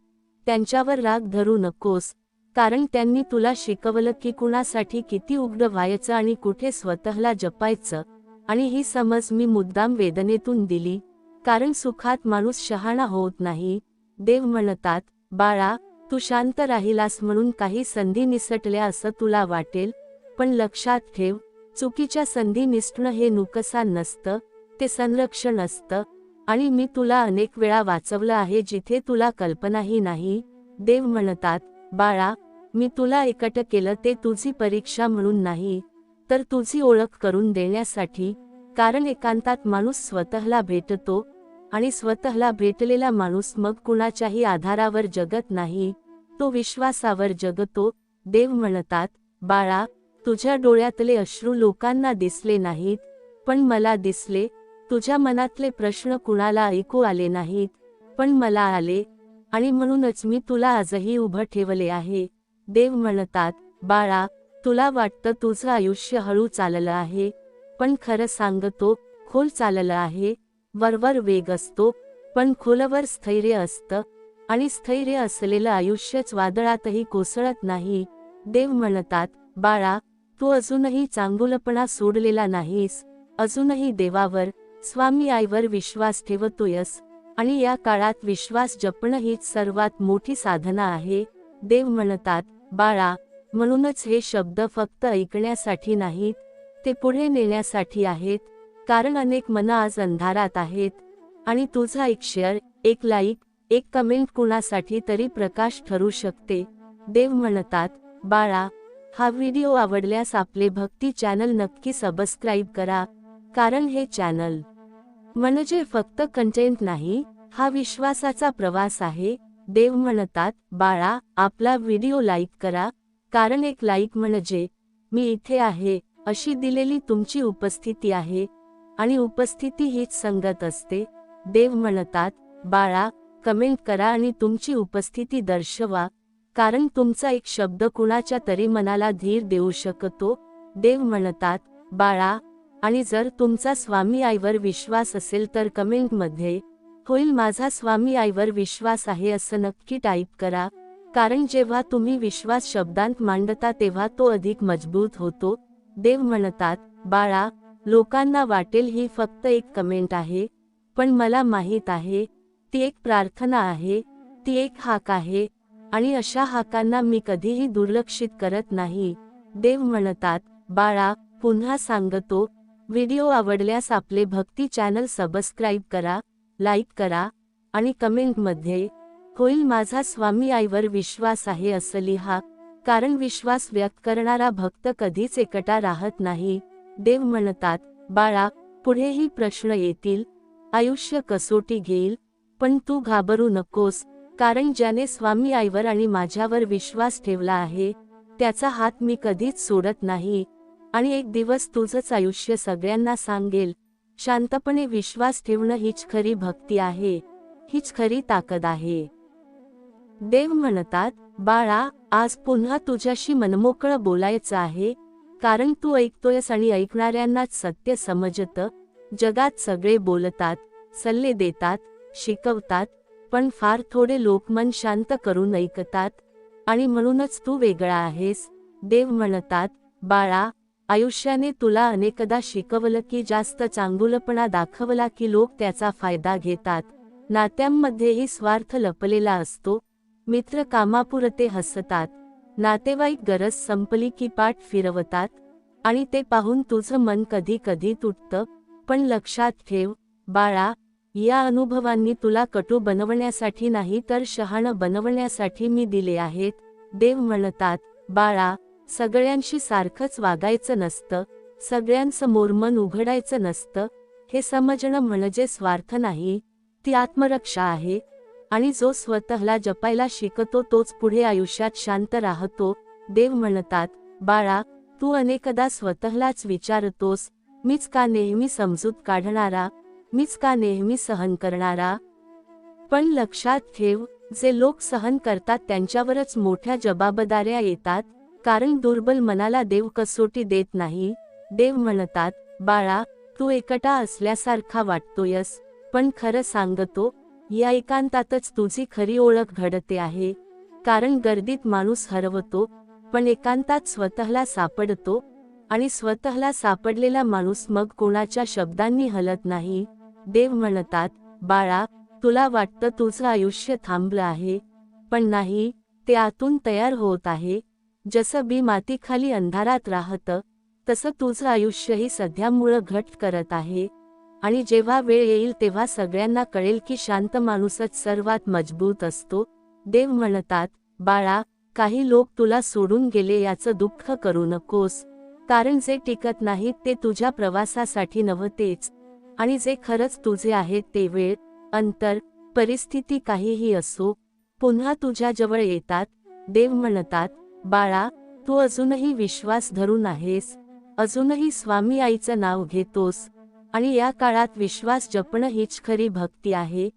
त्यांच्यावर राग धरू नकोस, कारण त्यांनी तुला शिकवलं की कुणासाठी किती उघड व्हायचं आणि कुठे स्वतःला जपायचं. आणि ही समज मी मुद्दाम वेदनेतून दिली, कारण सुखात माणूस शहाणा होत नाही. देव म्हणतात, बाळा, तू शांत राहिलास म्हणून काही संधी निसटल्या असं तुला वाटेल, पण लक्षात ठेव, चुकीच्या संधी निसटणं हे नुकसान नसतं, ते संरक्षण असतं. आणि मी तुला अनेक वेळा वाचवलं आहे जिथे तुला कल्पनाही नाही. देव म्हणतात, बाळा, मी तुला एकटं केलं ते तुझी परीक्षा म्हणून नाही, तर तुझी ओळख करून देण्यासाठी. कारण एकांतात माणूस स्वतःला भेटतो, आणि स्वतःला भेटलेला माणूस मग कुणाच्याही आधारावर जगत नाही, तो विश्वासावर जगतो. देव म्हणतात, बाळा, तुझ्या डोळ्यातले अश्रू लोकांना दिसले नाहीत, पण मला दिसले. तुझ्या मनातले प्रश्न कुणाला ऐकू आले नाहीत, पण मला आले. आणि म्हणूनच मी तुला आजही उभं ठेवले आहे. देव म्हणतात, बाळा, तुला वाटतं तुझं आयुष्य हळू चाललं आहे, पण खरं सांगतो, खोल चाललं आहे. वरवर वेग असतो, पण खोलवर स्थैर्य असतं. आणि स्थैर्य असलेलं आयुष्यच वादळातही कोसळत नाही. देव म्हणतात, बाळा, तू अजूनही चांगुलपणा सोडलेला नाहीस. अजूनही देवावर, स्वामी आईवर विश्वास ठेवतोयस. आणि या काळात विश्वास जपणं हीच सर्वात मोठी साधना आहे. देव म्हणतात, बाळा, म्हणूनच हे शब्द फक्त ऐकण्यासाठी नाहीत, ते पुढे नेण्यासाठी आहेत. कारण अनेक मनं आज अंधारात आहेत. आणि तुझा एक शेअर, एक लाईक, एक कमेंट कुणासाठी तरी प्रकाश ठरू शकते. देव म्हणतात, बाळा, हा व्हिडिओ आवडल्यास आपले भक्ती चॅनल नक्की सबस्क्राईब करा. कारण हे चॅनल म्हणजे फक्त कंटेंट नाही, हा विश्वासाचा प्रवास आहे. देव म्हणतात, बाळा, आपला व्हिडिओ लाईक करा. कारण एक लाईक म्हणजे मी इथे आहे अशी दिलेली तुमची उपस्थिती आहे. आणि उपस्थिती हीच संगत असते. देव म्हणतात, बाळा, कमेंट करा आणि तुमची उपस्थिती दर्शवा. कारण तुमचा एक शब्द कुणाच्या तरी मनाला धीर देऊ शकतो. देव म्हणतात, बाळा, आणि जर तुमचा स्वामी आईवर विश्वास असेल तर कमेंटमध्ये होईल माझा स्वामी आईवर विश्वास आहे असं नक्की टाईप करा. कारण जेव्हा तुम्ही विश्वास शब्दांत मांडता तेव्हा तो अधिक मजबूत होतो. देव म्हणतात, बाळा, लोकांना वाटेल ही फक्त एक कमेंट आहे, पण मला माहीत आहे, ती एक प्रार्थना आहे, ती एक हाक आहे. आणि अशा हाकांना मी कधीही दुर्लक्षित करत नाही. देव म्हणतात, बाळा, पुन्हा सांगतो, व्हिडिओ आवडल्यास आपले भक्ती चॅनल सबस्क्राईब करा, लाईक करा आणि कमेंटमध्ये होईल माझा स्वामी आईवर विश्वास आहे असं लिहा. कारण विश्वास व्यक्त करणारा भक्त कधीच एकटा राहत नाही. देव म्हणतात, बाळा, पुढेही प्रश्न येतील, आयुष्य कसोटी घेईल, पण तू घाबरू नकोस. कारण ज्याने स्वामी आईवर आणि माझ्यावर विश्वास ठेवला आहे, त्याचा हात मी कधीच सोडत नाही. आणि एक दिवस तुझंच आयुष्य सगळ्यांना सांगेल. शांतपणे विश्वास ठेवणं हीच खरी भक्ती आहे, हीच खरी ताकद आहे. देव म्हणतात, बाळा, आज पुन्हा तुझ्याशी मनमोकळं बोलायचं आहे. कारण तू ऐकतोयस आणि ऐकणाऱ्यांनाच सत्य समजतं. जगात सगळे बोलतात, सल्ले देतात, शिकवतात, पण फार थोडे लोक मन शांत करून ऐकतात. आणि म्हणूनच तू वेगळा आहेस. देव म्हणतात, बाळा, आयुष्याने तुला अनेकदा शिकवलं की जास्त चांगुलपणा दाखवला की लोक त्याचा फायदा घेतात. नात्यांमध्येही स्वार्थ लपलेला असतो. मित्र कामापुरते हसतात, नातेवाईक गरज संपली की पाठ फिरवतात. आणि ते पाहून तुझं मन कधी कधी तुटतं. पण लक्षात ठेव, बाळा, या अनुभवांनी तुला कटू बनवण्यासाठी नाही तर शहाणं बनवण्यासाठी मी दिले आहेत. देव म्हणतात, बाळा, सगळ्यांशी सारखंच वागायचं नसतं, सगळ्यांसमोर मन उघडायचं नसतं. हे समजणं म्हणजे स्वार्थ नाही, ती आत्मरक्षा आहे. आणि जो स्वतःला जपायला शिकतो तोच पुढे आयुष्यात शांत राहतो. देव म्हणतात, बाळा, तू अनेकदा स्वतःलाच विचारतोस, मीच का नेहमी समजूत काढणारा, मीच का नेहमी सहन करणारा. पण लक्षात ठेव, जे लोक सहन करतात त्यांच्यावरच मोठ्या जबाबदाऱ्या येतात. कारण दुर्बल मनाला देव कसोटी देत नाही. देव म्हणतात, बाळा, तू एकटा असल्यासारखा वाटतोयस, पण खरं सांगतो, या एकांतातच तुझी खरी ओळख घडते आहे. कारण गर्दीत माणूस हरवतो, पण एकांतात स्वतःला सापडतो. आणि स्वतःला सापडलेला माणूस मग कोणाच्या शब्दांनी हलत नाही. देव म्हणतात, बाळा, तुला वाटतं तुझं आयुष्य थांबलं आहे, पण नाही, ते आतून तयार होत आहे. जसं बी मातीखाली अंधारात राहतं, तसं तुझं आयुष्यही सध्या मुळं घट्ट करत आहे. आणि जेव्हा वेळ येईल तेव्हा सगळ्यांना कळेल की शांत माणूसच सर्वात मजबूत असतो. देव म्हणतात, बाळा, काही लोक तुला सोडून गेले याचं दुःख करू नकोस. कारण जे टिकत नाहीत ते तुझ्या प्रवासासाठी नव्हतेच. आणि जे खरंच तुझे आहेत ते वेळ, अंतर, परिस्थिती काहीही असो, पुन्हा तुझ्या जवळ येतात. देव म्हणतात, बाळा, तू अजूनही विश्वास धरून आहेस, अजूनही स्वामी आईचं नाव घेतोस, आणि या काळात विश्वास जपणं हीच खरी भक्ती आहे.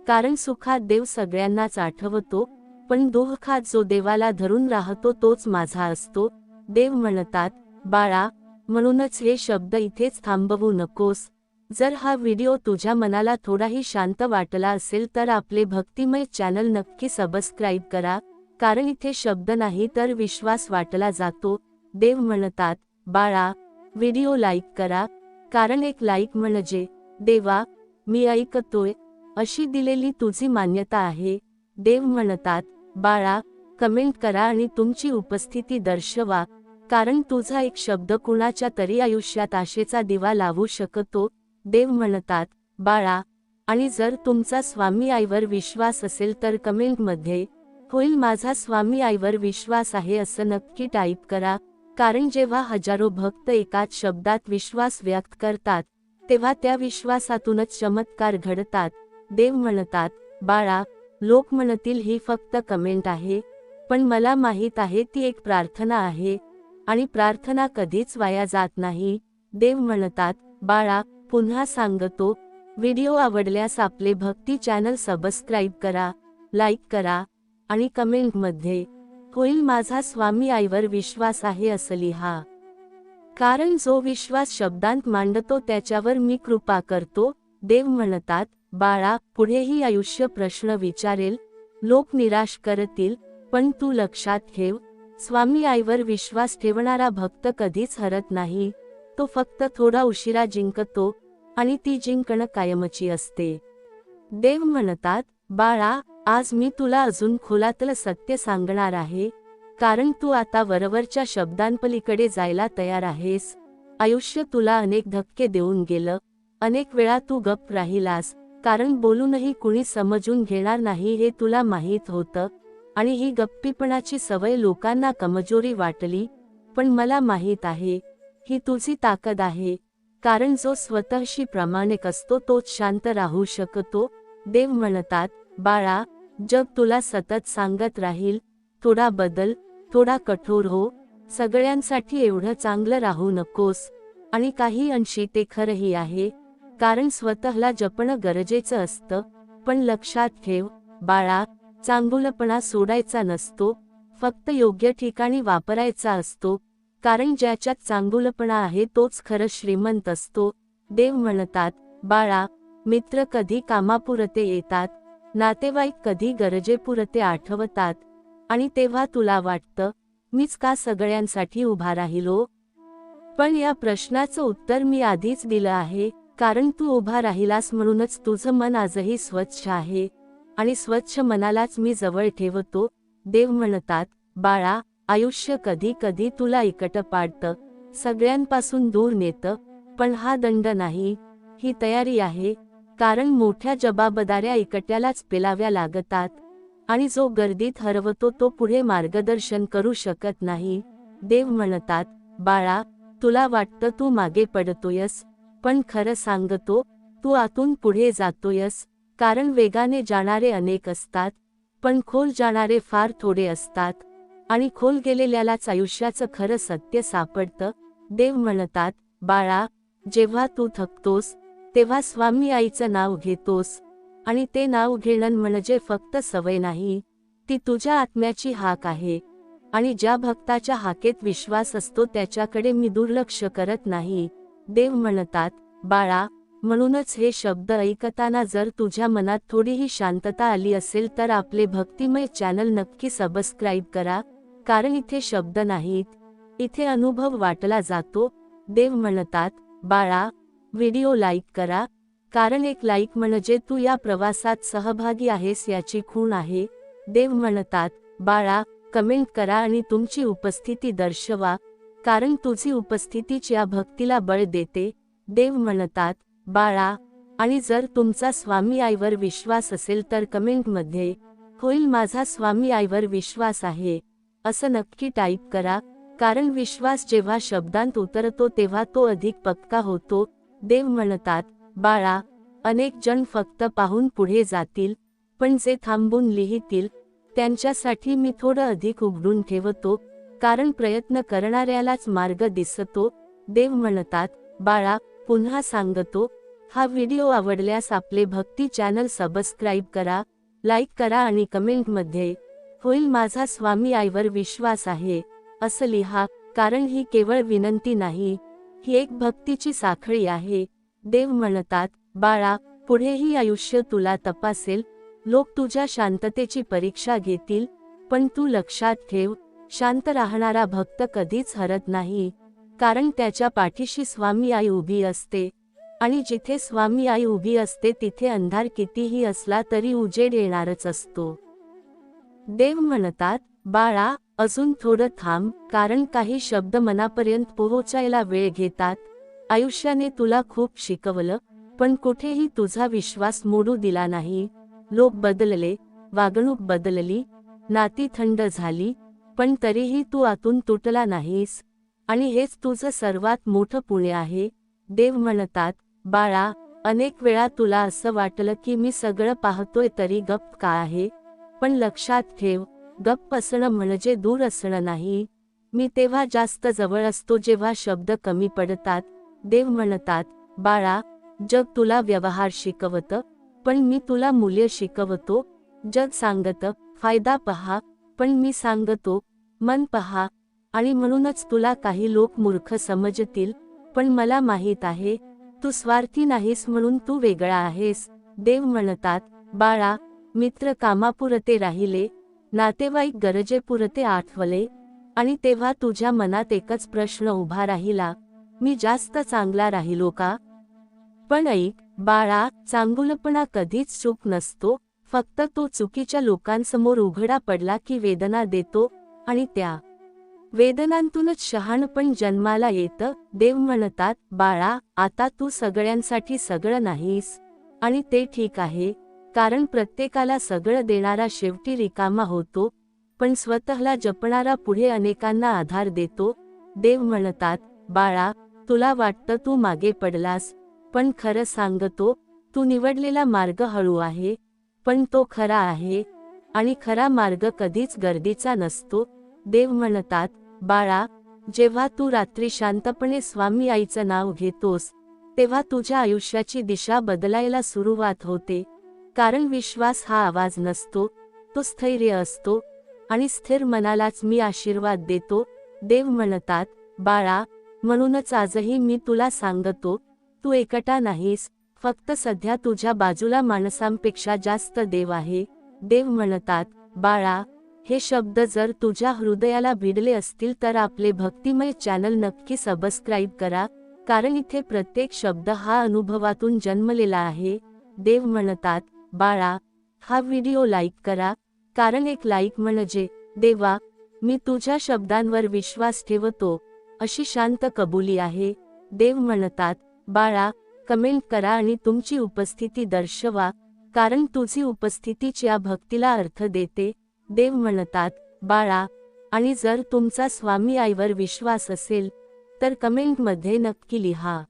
कारण सुखात देव सगळ्यांनाच आठवतो, पण दुःखात जो देवाला धरून राहतो तोच माझा असतो. देव म्हणतात, बाळा, म्हणूनच हे शब्द इथेच थांबवू नकोस. जर हा व्हिडिओ तुझ्या मनाला थोडाही शांत वाटला असेल तर आपले भक्तिमय चॅनल नक्की सबस्क्राईब करा, कारण इथे शब्द नाही तर विश्वास वाटला जातो. देव म्हणतात, बाळा, व्हिडिओ लाईक करा, कारण एक लाईक म्हणजे देवा, मी ऐकतोय अशी दिलेली तुझी मान्यता आहे. देव म्हणतात, बाळा, कमेंट करा आणि तुमची उपस्थिती दर्शवा, कारण तुझा एक शब्द कुणाच्या तरी आयुष्यात आशेचा दिवा लावू शकतो. देव म्हणतात, बाळा, आणि जर तुमचा स्वामी आईवर विश्वास असेल तर कमेंटमध्ये होईल माझा स्वामी आईवर विश्वास आहे असं नक्की टाईप करा, कारण जेव्हा हजारो भक्त एकाच शब्दात विश्वास व्यक्त करतात तेव्हा त्या विश्वासातूनच चमत्कार घडतात. देव म्हणतात, बाळा, लोक म्हणतील ही फक्त कमेंट आहे, पण मला माहीत आहे ती एक प्रार्थना आहे, आणि प्रार्थना कधीच वाया जात नाही. देव म्हणतात, बाळा, पुन्हा सांगतो, व्हिडिओ आवडल्यास आपले भक्ती चॅनल सबस्क्राईब करा, लाईक करा, आणि कमेंटमध्ये होईल माझा स्वामी आईवर विश्वास आहे असं लिहा. कारण जो विश्वास शब्दांत मांडतो त्याच्यावर मी कृपा करतो. देव म्हणतात, बाळा, पुढेही आयुष्य प्रश्न विचारेल, लोक निराश करतील, पण तू लक्षात ठेव, स्वामी आईवर विश्वास ठेवणारा भक्त कधीच हरत नाही. तो फक्त थोडा उशिरा जिंकतो, आणि ती जिंकणं कायमची असते. देव म्हणतात, बाळा, आज मी तुला अजून खोलातलं सत्य सांगणार आहे, कारण तू आता वरवरच्या शब्दांपलीकडे जायला तयार आहेस. आयुष्य तुला अनेक धक्के देऊन गेलं, अनेक वेळा तू गप्प राहिलास, कारण बोलूनही कुणी समजून घेणार नाही हे तुला माहीत होतं, आणि ही गप्पीपणाची सवय लोकांना कमजोरी वाटली, पण मला माहीत आहे, ही तुझी ताकद आहे, कारण जो स्वतःशी प्रामाणिक असतो तोच शांत राहू शकतो. देव म्हणतात, बाळा, जग तुला सतत सांगत राहील, थोडा बदल, थोडा कठोर हो, सगळ्यांसाठी एवढं चांगलं राहू नकोस, आणि काही अंशी ते खरंही आहे, कारण स्वतःला जपणं गरजेचं असतं. पण लक्षात ठेव, बाळा, चांगुलपणा सोडायचा नसतो, फक्त योग्य ठिकाणी वापरायचा असतो, कारण ज्याच्यात चांगुलपणा आहे तोच खरं श्रीमंत असतो. देव म्हणतात, बाळा, मित्र कधी कामापुरते येतात, नातेवाईक कधी गरजेपुरते आठवतात, आणि तेव्हा तुला वाटतं, मीच का सगळ्यांसाठी उभा राहिलो? पण या प्रश्नाचं उत्तर मी आधीच दिलं आहे, कारण तू उभा राहिलास म्हणूनच तुझं मन आजही स्वच्छ आहे, आणि स्वच्छ मनालाच मी जवळ ठेवतो. देव म्हणतात, बाळा, आयुष्य कधी कधी तुला एकटं पाडतं, सगळ्यांपासून दूर नेतं, पण हा दंड नाही, ही तयारी आहे, कारण मोठ्या जबाबदाऱ्या एकट्यालाच पेलाव्या लागतात, आणि जो गर्दीत हरवतो तो पुढे मार्गदर्शन करू शकत नाही. देव म्हणतात, बाळा, तुला वाटतं तू मागे पडतोयस, पण खरं सांगतो, तू आतून पुढे जातोयस, कारण वेगाने जाणारे अनेक असतात, पण खोल जाणारे फार थोडे असतात, आणि खोल गेलेल्यालाच आयुष्याचं खरं सत्य सापडतं. देव म्हणतात, बाळा, जेव्हा तू थकतोस तेव्हा स्वामी आईचं नाव घेतोस, आणि ते नाव घेणं म्हणजे फक्त सवय नाही, ती तुझ्या आत्म्याची हाक आहे, आणि ज्या भक्ताच्या हाकेत विश्वास असतो त्याच्याकडे मी दुर्लक्ष करत नाही. देव म्हणतात, बाळा, म्हणूनच हे शब्द ऐकताना जर तुझ्या मनात थोडीही शांतता आली असेल तर आपले भक्तिमय चॅनल नक्की सबस्क्राईब करा, कारण इथे शब्द नाहीत, इथे अनुभव वाटला जातो. देव म्हणतात, बाळा, व्हिडिओ लाईक करा, कारण एक लाईक म्हणजे तू या प्रवासात सहभागी आहेस याची खूण आहे. देव म्हणतात, बाळा, कमेंट करा आणि तुमची उपस्थिती दर्शवा, कारण तुझी उपस्थितीच या भक्तीला बळ देते. देव म्हणतात, बाळा, आणि जर तुमचा स्वामी आईवर विश्वास असेल तर कमेंटमध्ये होईल माझा स्वामी आईवर विश्वास आहे असं नक्की टाईप करा, कारण विश्वास जेव्हा शब्दांत उतरतो तेव्हा तो अधिक पक्का होतो. देव म्हणतात, बाळा, अनेक जण फक्त पाहून पुढे जातील, पण जे थांबून लिहितील त्यांच्यासाठी मी थोडं अधिक उघडून ठेवतो. कारण प्रयत्न करणाऱ्यालाच मार्ग दिसतो. देव म्हणतात, बाळा, पुन्हा सांगतो, हा व्हिडिओ आवडल्यास आपले भक्ती चॅनल सबस्क्राईब करा, लाईक करा आणि कमेंटमध्ये होईल माझा स्वामी आईवर विश्वास आहे असं लिहा. कारण ही केवळ विनंती नाही, ही एक भक्तीची साखळी आहे. देव म्हणतात, बाळा, पुढेही आयुष्य तुला तपासेल, लोक तुझ्या शांततेची परीक्षा घेतील, पण तू लक्षात ठेव, शांत राहणारा भक्त कधीच हरत नाही. कारण त्याच्या पाठीशी स्वामी आई उभी असते, आणि जिथे स्वामी आई उभी असते तिथे अंधार कितीही असला तरी उजेड येणारच असतो. देव म्हणतात, बाळा, अजून थोडं थांब, कारण काही शब्द मनापर्यंत पोहोचायला वेळ घेतात. आयुष्याने तुला खूप शिकवलं, पण कुठेही तुझा विश्वास मोडू दिला नाही. लोक बदलले, वागणूक बदलली, नाती थंड झाली, पण तरीही तू आतून तुटला नाहीस. आणि हेच तुझं सर्वात मोठं पुण्य आहे. देव म्हणतात, बाळा, अनेक वेळा तुला असं वाटलं की मी सगळं पाहतोय तरी गप्प का आहे. पण लक्षात ठेव, गप्प असणं म्हणजे दूर असणं नाही. मी तेव्हा जास्त जवळ असतो जेव्हा शब्द कमी पडतात. देव म्हणतात, बाळा, जग तुला व्यवहार शिकवतं, पण मी तुला मूल्य शिकवतो. जग सांगतं, फायदा पहा, पण मी सांगतो, मन पहा. आणि म्हणूनच तुला काही लोक मूर्ख समजतील, पण मला माहीत आहे, तू स्वार्थी नाहीस म्हणून तू वेगळा आहेस. देव म्हणतात, बाळा, मित्र कामापुरते राहिले, नातेवाईक गरजेपुरते आठवले, आणि तेव्हा तुझ्या मनात एकच प्रश्न उभा राहिला, मी जास्त चांगला राहिलो का? पण ऐक, बाळा, चांगुलपणा कधीच चूक नसतो, फक्त तो चुकीच्या लोकांसमोर उघडा पडला की वेदना देतो, आणि त्या वेदनांतूनच शहाणपण जन्माला येतं. देव म्हणतात, बाळा, आता तू सगळ्यांसाठी सगळं नाहीस, आणि ते ठीक आहे, कारण प्रत्येकाला सगळं देणारा शेवटी रिकामा होतो, पण स्वतःला जपणारा पुढे अनेकांना आधार देतो. देव म्हणतात, बाळा, तुला वाटतं तू मागे पडलास, पण खरं सांगतो, तू निवडलेला मार्ग हळू आहे, पण तो खरा आहे, आणि खरा मार्ग कधीच गर्दीचा नसतो. देव म्हणतात, बाळा, जेव्हा तू रात्री शांतपणे स्वामी आईचं नाव घेतोस, तेव्हा तुझ्या आयुष्याची दिशा बदलायला सुरुवात होते. कारण विश्वास हा आवाज नसतो, तो स्थैर्य असतो, आणि स्थिर मनालाच मी आशीर्वाद देतो. देव म्हणतात, बाळा, म्हणूनच आजही मी तुला सांगतो, तू एकटा नाहीस, फक्त सध्या तुझ्या बाजूला माणसांपेक्षा जास्त देव आहे. देव म्हणतात, बाळा, हे शब्द जर तुझ्या हृदयाला भिडले असतील तर आपले भक्तिमय चॅनल नक्की सबस्क्राईब करा, कारण इथे प्रत्येक शब्द हा अनुभवातून जन्मलेला आहे. देव म्हणतात, बाळा, हा व्हिडिओ लाईक करा, कारण एक लाईक म्हणजे, देवा, मी तुझ्या शब्दांवर विश्वास ठेवतो, अशी शांत कबुली आहे. देव म्हणतात, बाळा, कमेंट करा आणि तुमची उपस्थिती दर्शवा, कारण तुझी उपस्थितीच या भक्तीला अर्थ देते. देव म्हणतात, बाळा, आणि जर तुमचा स्वामी आईवर विश्वास असेल, तर कमेंटमध्ये नक्की लिहा,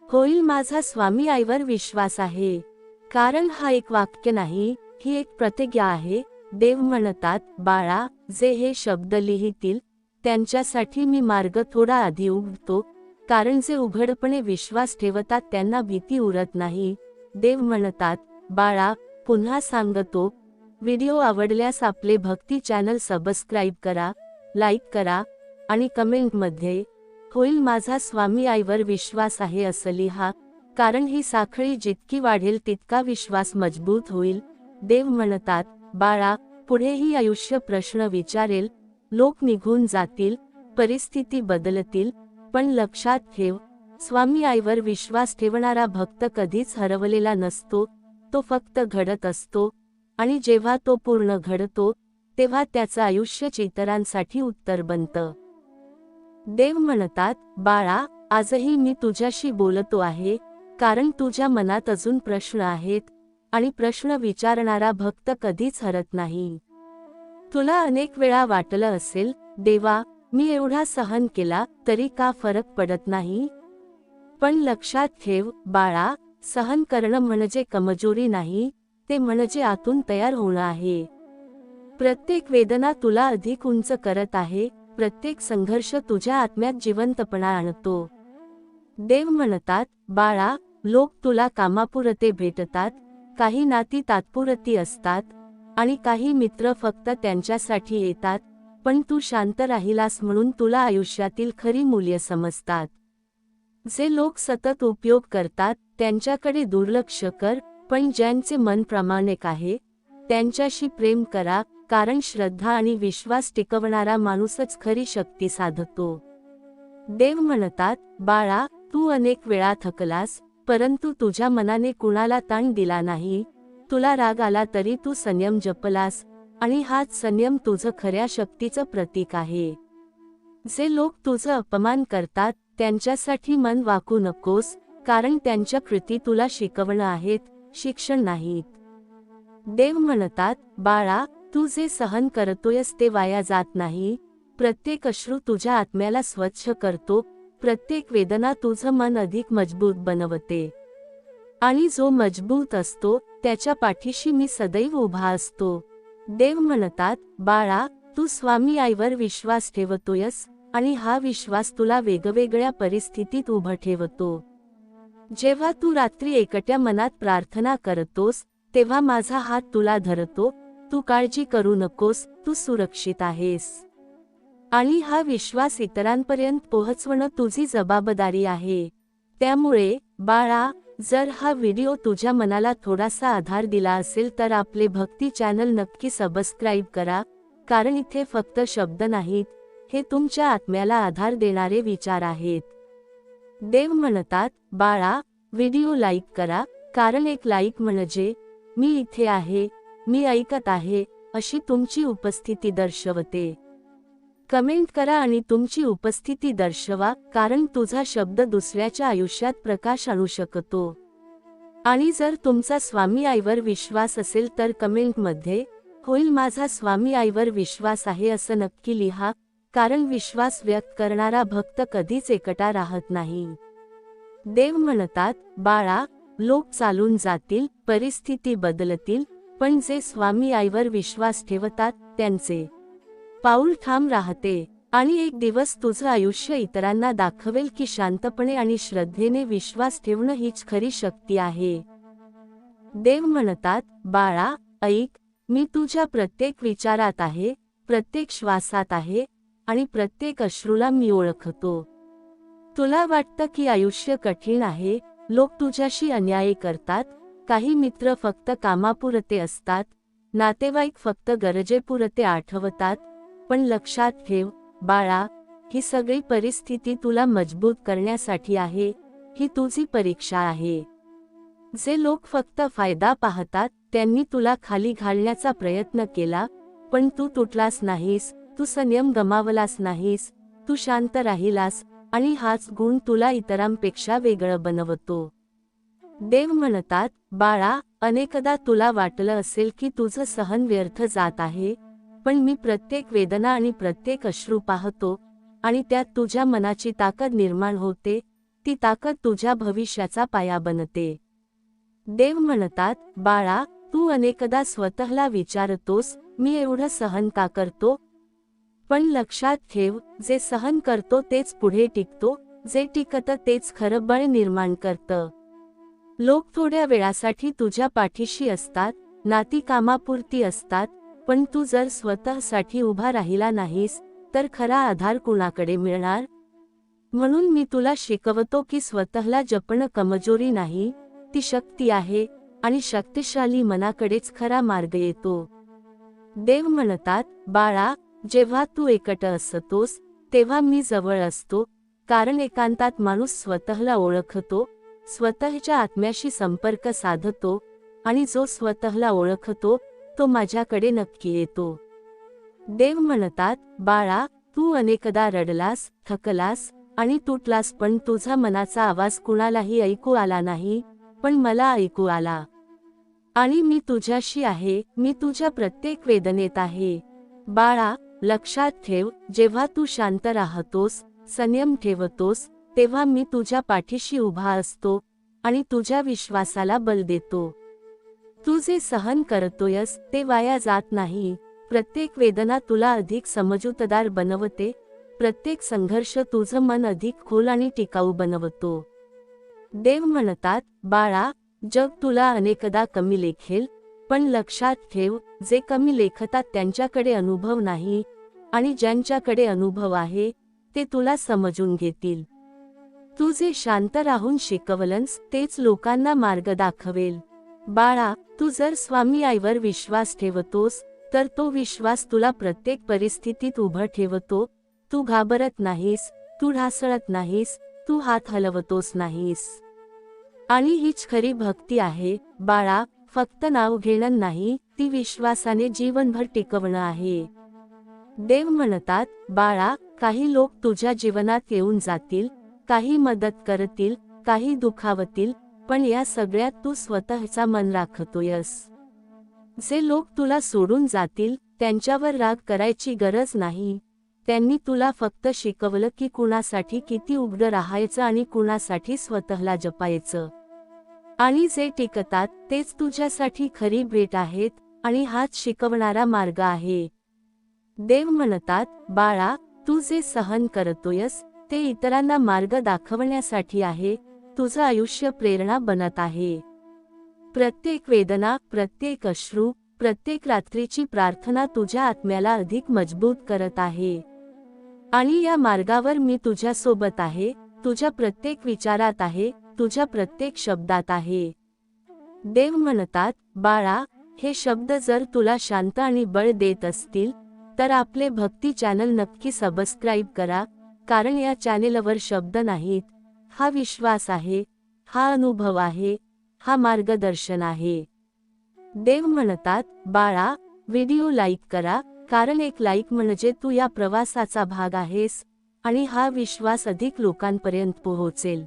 होईल माझा स्वामी आईवर विश्वास आहे. कारण हा एक वाक्य नाही, ही एक प्रतिज्ञा आहे. देव म्हणतात, बाळा, जे हे शब्द लिहितील, त्यांच्यासाठी मी मार्ग थोडा आधी उघडतो, कारण जे उघडपणे विश्वास ठेवतात त्यांना भीती उरत नाही. देव म्हणतात, बाळा, पुन्हा सांगतो, व्हिडिओ आवडल्यास आपले भक्ती चॅनल सबस्क्राईब करा, लाईक करा, आणि कमेंटमध्ये होईल माझा स्वामी आईवर विश्वास आहे असं लिहा. कारण ही साखळी जितकी वाढेल तितका विश्वास मजबूत होईल. देव म्हणतात, बाळा, पुढेही आयुष्य प्रश्न विचारेल, लोक निघून जातील, परिस्थिती बदलतील, पण लक्षात ठेव, स्वामी आईवर विश्वास ठेवणारा भक्त कधीच हरवलेला नसतो, तो फक्त घडत असतो, आणि जेव्हा तो पूर्ण घडतो, तेव्हा त्याचं आयुष्यच इतरांसाठी उत्तर बनतं. देव म्हणतात, बाळा, आजही मी तुझ्याशी बोलतो आहे, कारण तुझ्या मनात अजून प्रश्न आहेत, आणि प्रश्न विचारणारा भक्त कधीच हरत नाही. तुला अनेक वेळा वाटलं असेल, देवा, मी एवढा सहन केला तरी का फरक पडत नाही. पण लक्षात ठेव, बाळा, सहन करणं म्हणजे कमजोरी नाही, ते म्हणजे आतून तयार होणं आहे. प्रत्येक वेदना तुला अधिक उंच करत आहे, प्रत्येक संघर्ष तुझ्या आत्म्यात जिवंतपणा आणतो. देव म्हणतात, बाळा, लोक तुला कामापुरते भेटतात, काही नाती तात्पुरती असतात, आणि काही मित्र फक्त त्यांच्यासाठी येतात, पण तू शांत राहिलास म्हणून तुला आयुष्यातील खरी मूल्य समजतात. जे लोक सतत उपयोग करतात त्यांच्याकडे दुर्लक्ष कर, पण ज्यांचे मन प्रामाणिक आहे त्यांच्याशी प्रेम करा, कारण श्रद्धा आणि विश्वास टिकवणारा माणूसच खरी शक्ती साधतो. देव म्हणतात, बाळा, तू अनेक वेळा थकलास, परंतु तुझ्या मनाने कुणाला ताण दिला नाही. तुला राग आला तरी तू संयम जपलास, आणि हाच संयम तुझं खऱ्या शक्तीचं प्रतीक आहे. जे लोक तुझं अपमान करतात त्यांच्यासाठी मन वाकू नकोस, कारण त्यांच्या कृती तुला शिकवणं आहेत, शिक्षण नाहीत. देव म्हणतात, बाळा, तू जे सहन करतोयस ते वाया जात नाही. प्रत्येक अश्रू तुझ्या आत्म्याला स्वच्छ करतो, प्रत्येक वेदना तुझं मन अधिक मजबूत बनवते. आणि जो मजबूत असतो त्याच्या पाठीशी मी सदैव उभा असतो. देव म्हणतात, बाळा, तू स्वामी आईवर विश्वास ठेवतोयस, आणि हा विश्वास तुला वेगवेगळ्या परिस्थितीत उभं ठेवतो. जेव्हा तू रात्री एकट्या मनात प्रार्थना करतोस तेव्हा माझा हात तुला धरतो. तू काळजी करू नकोस, तू सुरक्षित आहेस. आणि हा विश्वास इतरांपर्यंत पोहोचवणं तुझी जबाबदारी आहे. त्यामुळे बाळा, जर हा व्हिडिओ तुझ्या मनाला थोडासा आधार दिला असेल तर आपले भक्ती चॅनल नक्की सबस्क्राईब करा, कारण इथे फक्त शब्द नाहीत, हे तुमच्या आत्म्याला आधार देणारे विचार आहेत. देव म्हणतात, बाळा, व्हिडिओ लाईक करा, कारण एक लाईक म्हणजे मी इथे आहे, मी ऐकत आहे अशी तुमची उपस्थिती दर्शवते. कमेंट करा आणि तुमची उपस्थिती दर्शवा, कारण तुझा शब्द दुसऱ्याच्या आयुष्यात प्रकाश आणू शकतो. आणि जर तुमचा स्वामी आईवर विश्वास असेल तर कमेंटमध्ये होईल माझा स्वामी आईवर विश्वास आहे असं नक्की लिहा, कारण विश्वास व्यक्त करणारा भक्त कधीच एकटा राहत नाही. देव म्हणतात, बाळा, लोक चालून जातील, परिस्थिती बदलतील, पण जे स्वामी आईवर विश्वास ठेवतात त्यांचे पाऊल ठाम राहते. आणि एक दिवस तुझं आयुष्य इतरांना दाखवेल की शांतपणे आणि श्रद्धेने विश्वास ठेवणं हीच खरी शक्ती आहे. देव म्हणतात, बाळा, ऐक, मी तुझ्या प्रत्येक विचारात आहे, प्रत्येक श्वासात आहे, आणि प्रत्येक अश्रूला मी ओळखतो. तुला वाटतं की आयुष्य कठीण आहे, लोक तुझ्याशी अन्याय करतात, काही मित्र फक्त कामापुरते असतात, नातेवाईक फक्त गरजेपुरते आठवतात, पण लक्षात ठेव बाळा, ही सगळी परिस्थिती तुला मजबूत करण्यासाठी आहे, ही तुझी परीक्षा आहे. जे लोक फक्त फायदा पाहतात त्यांनी तुला खाली घालण्याचा प्रयत्न केला, पण तू तुटलास नाहीस, तू संयम गमावलास नाहीस, तू शांत राहिलास, आणि हाच गुण तुला इतरांपेक्षा वेगळं बनवतो. देव म्हणतात, बाळा, अनेकदा तुला वाटलं असेल की तुझं सहन व्यर्थ जात आहे, पण मी प्रत्येक वेदना आणि प्रत्येक अश्रू पाहतो, आणि त्यात तुझ्या मनाची ताकद निर्माण होते, ती ताकद तुझ्या भविष्याचा पाया बनते. देव म्हणतात, बाळा, तू अनेकदा स्वतःला विचारतोस, मी एवढं सहन का करतो? पण लक्षात ठेव, जे सहन करतो तेच पुढे टिकतो, जे टिकतं तेच खरं बळ निर्माण करतं. लोक थोड्या वेळासाठी तुझ्या पाठीशी असतात, नाती कामापुरती असतात, पण तू जर स्वतःसाठी उभा राहिला नाहीस तर खरा आधार कुणाकडे मिळणार? म्हणून मी तुला शिकवतो की स्वतःला जपणं कमजोरी नाही, ती शक्ती आहे, आणि शक्तिशाली मनाकडेच खरा मार्ग येतो. देव म्हणतात, बाळा, जेव्हा तू एकटं असतोस तेव्हा मी जवळ असतो, कारण एकांतात माणूस स्वतःला ओळखतो, स्वतःच्या आत्म्याशी संपर्क साधतो, आणि जो स्वतःला ओळखतो तो माझ्याकडे नक्की येतो. देव म्हणतात, बाळा, तू अनेकदा रडलास, थकलास आणि तुटलास, पण तुझा मनाचा आवाज कुणालाही ऐकू आला नाही, पण मला ऐकू आला. आणि मी तुझ्याशी आहे, मी तुझ्या प्रत्येक वेदनेत आहे. बाळा, लक्षात ठेव, जेव्हा तू शांत राहतोस, संयम ठेवतोस, तेव्हा मी तुझ्या पाठीशी उभा असतो, आणि तुझ्या विश्वासाला बल देतो. तू जे सहन करतोयस ते वाया जात नाही, प्रत्येक वेदना तुला अधिक समजूतदार बनवते, प्रत्येक संघर्ष तुझं मन अधिक खोल आणि टिकाऊ बनवतो. देव म्हणतात, बाळा, जग तुला अनेकदा कमी लेखेल, पण लक्षात ठेव, जे कमी लेखतात त्यांच्याकडे अनुभव नाही, आणि ज्यांच्याकडे अनुभव आहे ते तुला समजून घेतील. तू जे शांत राहून शिकवलंस तेच लोकांना मार्ग दाखवेल. बाळा, तू जर स्वामी आईवर विश्वास ठेवतोस तर तो विश्वास तुला प्रत्येक परिस्थितीत उभं ठेवतो. तू घाबरत नाहीस, तू ढासळत नाहीस, तू हात हलवतोस नाहीस. आणि हीच खरी भक्ती आहे बाळा, फक्त नाव घेणं नाही, ती विश्वासाने जीवनभर टिकवणं आहे. देव म्हणतात, बाळा, काही लोक तुझ्या जीवनात येऊन जातील, काही मदत करतील, काही दुखावतील, पण या सगळ्यात तू स्वतःचा मन राखतोयस. जे लोक तुला सोडून जातील त्यांच्यावर राग करायची गरज नाही. त्यांनी तुला फक्त शिकवलं की कुणासाठी किती उघडं राहायचं आणि कुणासाठी स्वतःला जपायचं. आणि जे टिकतात तेच तुझ्यासाठी खरी भेट आहेत, आणि हाच शिकवणारा मार्ग आहे. देव म्हणतात, बाळा, तू जे सहन करतोयस ते इतरांना मार्ग दाखवण्यासाठी आहे. तुझं आयुष्य प्रेरणा बनत आहे. प्रत्येक वेदना, प्रत्येक अश्रू, प्रत्येक रात्रीची प्रार्थना तुझ्या आत्म्याला अधिक मजबूत करत आहे. आणि या मार्गावर मी तुझ्यासोबत आहे, तुझ्या प्रत्येक विचारात आहे, तुझ्या प्रत्येक शब्दात आहे. देव म्हणतात, बाळा, हे शब्द जर तुला शांत आणि बळ देत असतील तर आपले भक्ती चॅनल नक्की सबस्क्राईब करा, कारण या चॅनेलवर शब्द नाहीत, हा विश्वास आहे, हा अनुभव आहे, हा मार्गदर्शन आहे. देव म्हणतात, बाळा, व्हिडिओ लाईक करा, कारण एक लाईक म्हणजे तू या प्रवासाचा भाग आहेस, आणि हा विश्वास अधिक लोकांपर्यंत पोहोचेल.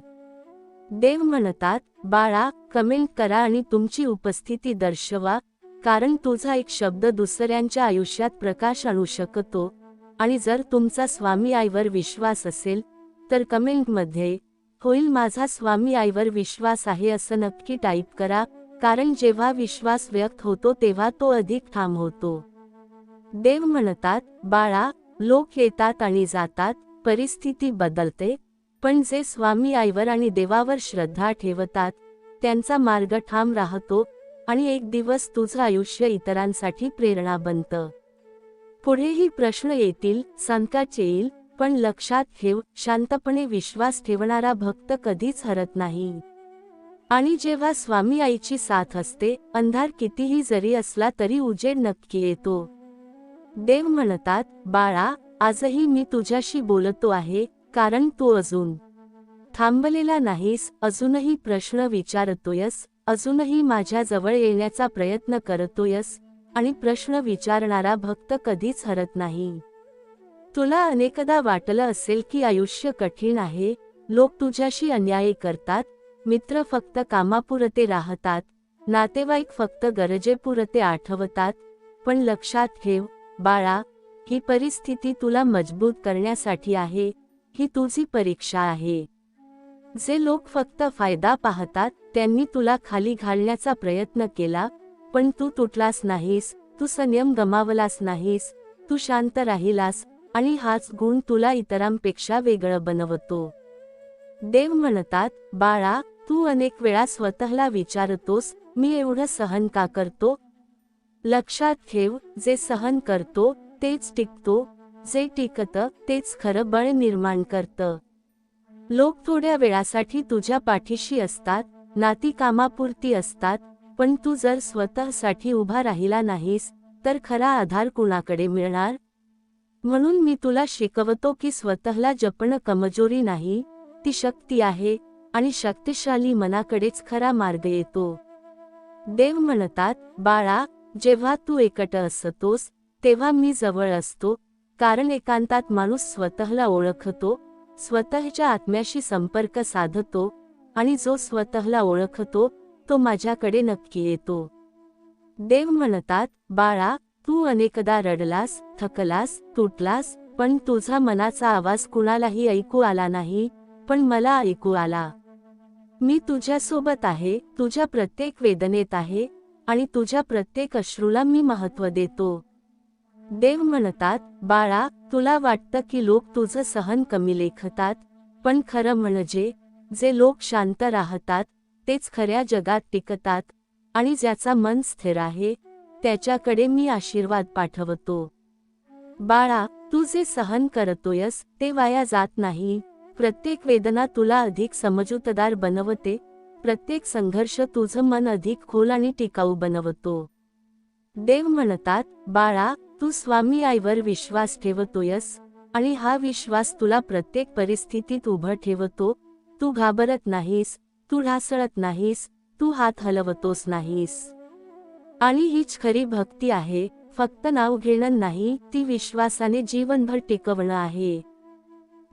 देव म्हणतात, बाळा, कमेंट करा आणि तुमची उपस्थिती दर्शवा, कारण तुझा एक शब्द दुसऱ्यांच्या आयुष्यात प्रकाश आणू शकतो. आणि जर तुमचा स्वामी आईवर विश्वास असेल तर कमेंटमध्ये होईल माझा स्वामी आईवर विश्वास आहे असं नक्की टाईप करा, कारण जेव्हा विश्वास व्यक्त होतो तेव्हा तो अधिक ठाम होतो. देव म्हणतात, बाळा, लोक येतात आणि जातात, परिस्थिती बदलते, पण जे स्वामी आईवर आणि देवावर श्रद्धा ठेवतात त्यांचा मार्ग ठाम राहतो, आणि एक दिवस तुझं आयुष्य इतरांसाठी प्रेरणा बनतं. पुढेही प्रश्न येतील, संकट येईल, पण लक्षात ठेव, शांतपणे विश्वास ठेवणारा भक्त कधीच हरत नाही. आणि जेव्हा स्वामी आईची साथ असते, अंधार कितीही जरी असला तरी उजेड नक्की येतो. देव म्हणतात, बाळा, आजही मी तुझ्याशी बोलतो आहे, कारण तू अजून थांबलेला नाहीस, अजूनही प्रश्न विचारतोयस, अजूनही माझ्या जवळ येण्याचा प्रयत्न करतोयस, आणि प्रश्न विचारणारा भक्त कधीच हरत नाही. तुला अनेकदा वाटलं असेल की आयुष्य कठीण आहे, लोक तुझ्याशी अन्याय करतात, मित्र फक्त कामापुरते राहतात, नातेवाईक फक्त गरजेपुरते आठवतात, पण लक्षात ठेव, बाळा, ही परिस्थिती तुला मजबूत करण्यासाठी आहे, ही तुझी परीक्षा आहे. जे लोक फक्त फायदा पाहतात त्यांनी तुला खाली घालण्याचा प्रयत्न केला, पण तू तुटलास नाहीस, तू संयम गमावलास नाहीस, तू शांत राहिलास, आणि हाच गुण तुला इतरांपेक्षा वेगळं बनवतो. देव म्हणतात, बाळा, तू अनेक वेळा स्वतःला विचारतोस, मी एवढं सहन का करतो? लक्षात ठेव, जे सहन करतो तेच टिकतो, जे टिकतं तेच खरं बळ निर्माण करतं. लोक थोड्या वेळासाठी तुझ्या पाठीशी असतात, नाती कामापुरती असतात, पण तू जर स्वतःसाठी उभा राहिला नाहीस तर खरा आधार कुणाकडे मिळणार? म्हणून मी तुला शिकवतो की स्वतःला जपणं कमजोरी नाही, ती शक्ती आहे, आणि शक्तिशाली मनाकडेच खरा मार्ग येतो. देव म्हणतात, बाळा, जेव्हा तू एकटं असतोस तेव्हा मी जवळ असतो, कारण एकांतात माणूस स्वतःला ओळखतो, स्वतःच्या आत्म्याशी संपर्क साधतो, आणि जो स्वतःला ओळखतो तो माझ्याकडे नक्की येतो. देव म्हणतात, बाळा, तू अनेकदा रडलास, थकलास, तुटलास, पण तुझा मनाचा आवाज कुणालाही ऐकू आला नाही, पण मला ऐकू आला. मी तुझ्यासोबत आहे, तुझ्या प्रत्येक वेदनेत आहे, आणि तुझ्या प्रत्येक अश्रूला मी महत्त्व देतो. देव म्हणतात, बाळा, तुला वाटतं की लोक तुझं सहन कमी लेखतात, पण खरं म्हणजे जे लोक शांत राहतात तेच खऱ्या जगात टिकतात, आणि ज्याचा मन स्थिर आहे त्याच्याकडे मी आशीर्वाद पाठवतो. बाळा, तू जे सहन करतोयस ते वाया जात नाही. प्रत्येक वेदना तुला अधिक समजूतदार बनवते. प्रत्येक संघर्ष तुझं मन अधिक खोल आणि टिकाऊ बनवतो. देव म्हणतात, बाळा, तू स्वामी आईवर विश्वास ठेवतोयस, आणि हा विश्वास तुला प्रत्येक परिस्थितीत उभं ठेवतो. तू घाबरत नाहीस, तू ढासळत नाहीस, तू हात हलवतोस नाहीस. आणि हीच खरी भक्ती आहे, फक्त नाव घेणं नाही, ती विश्वासाने जीवनभर टिकवणं आहे.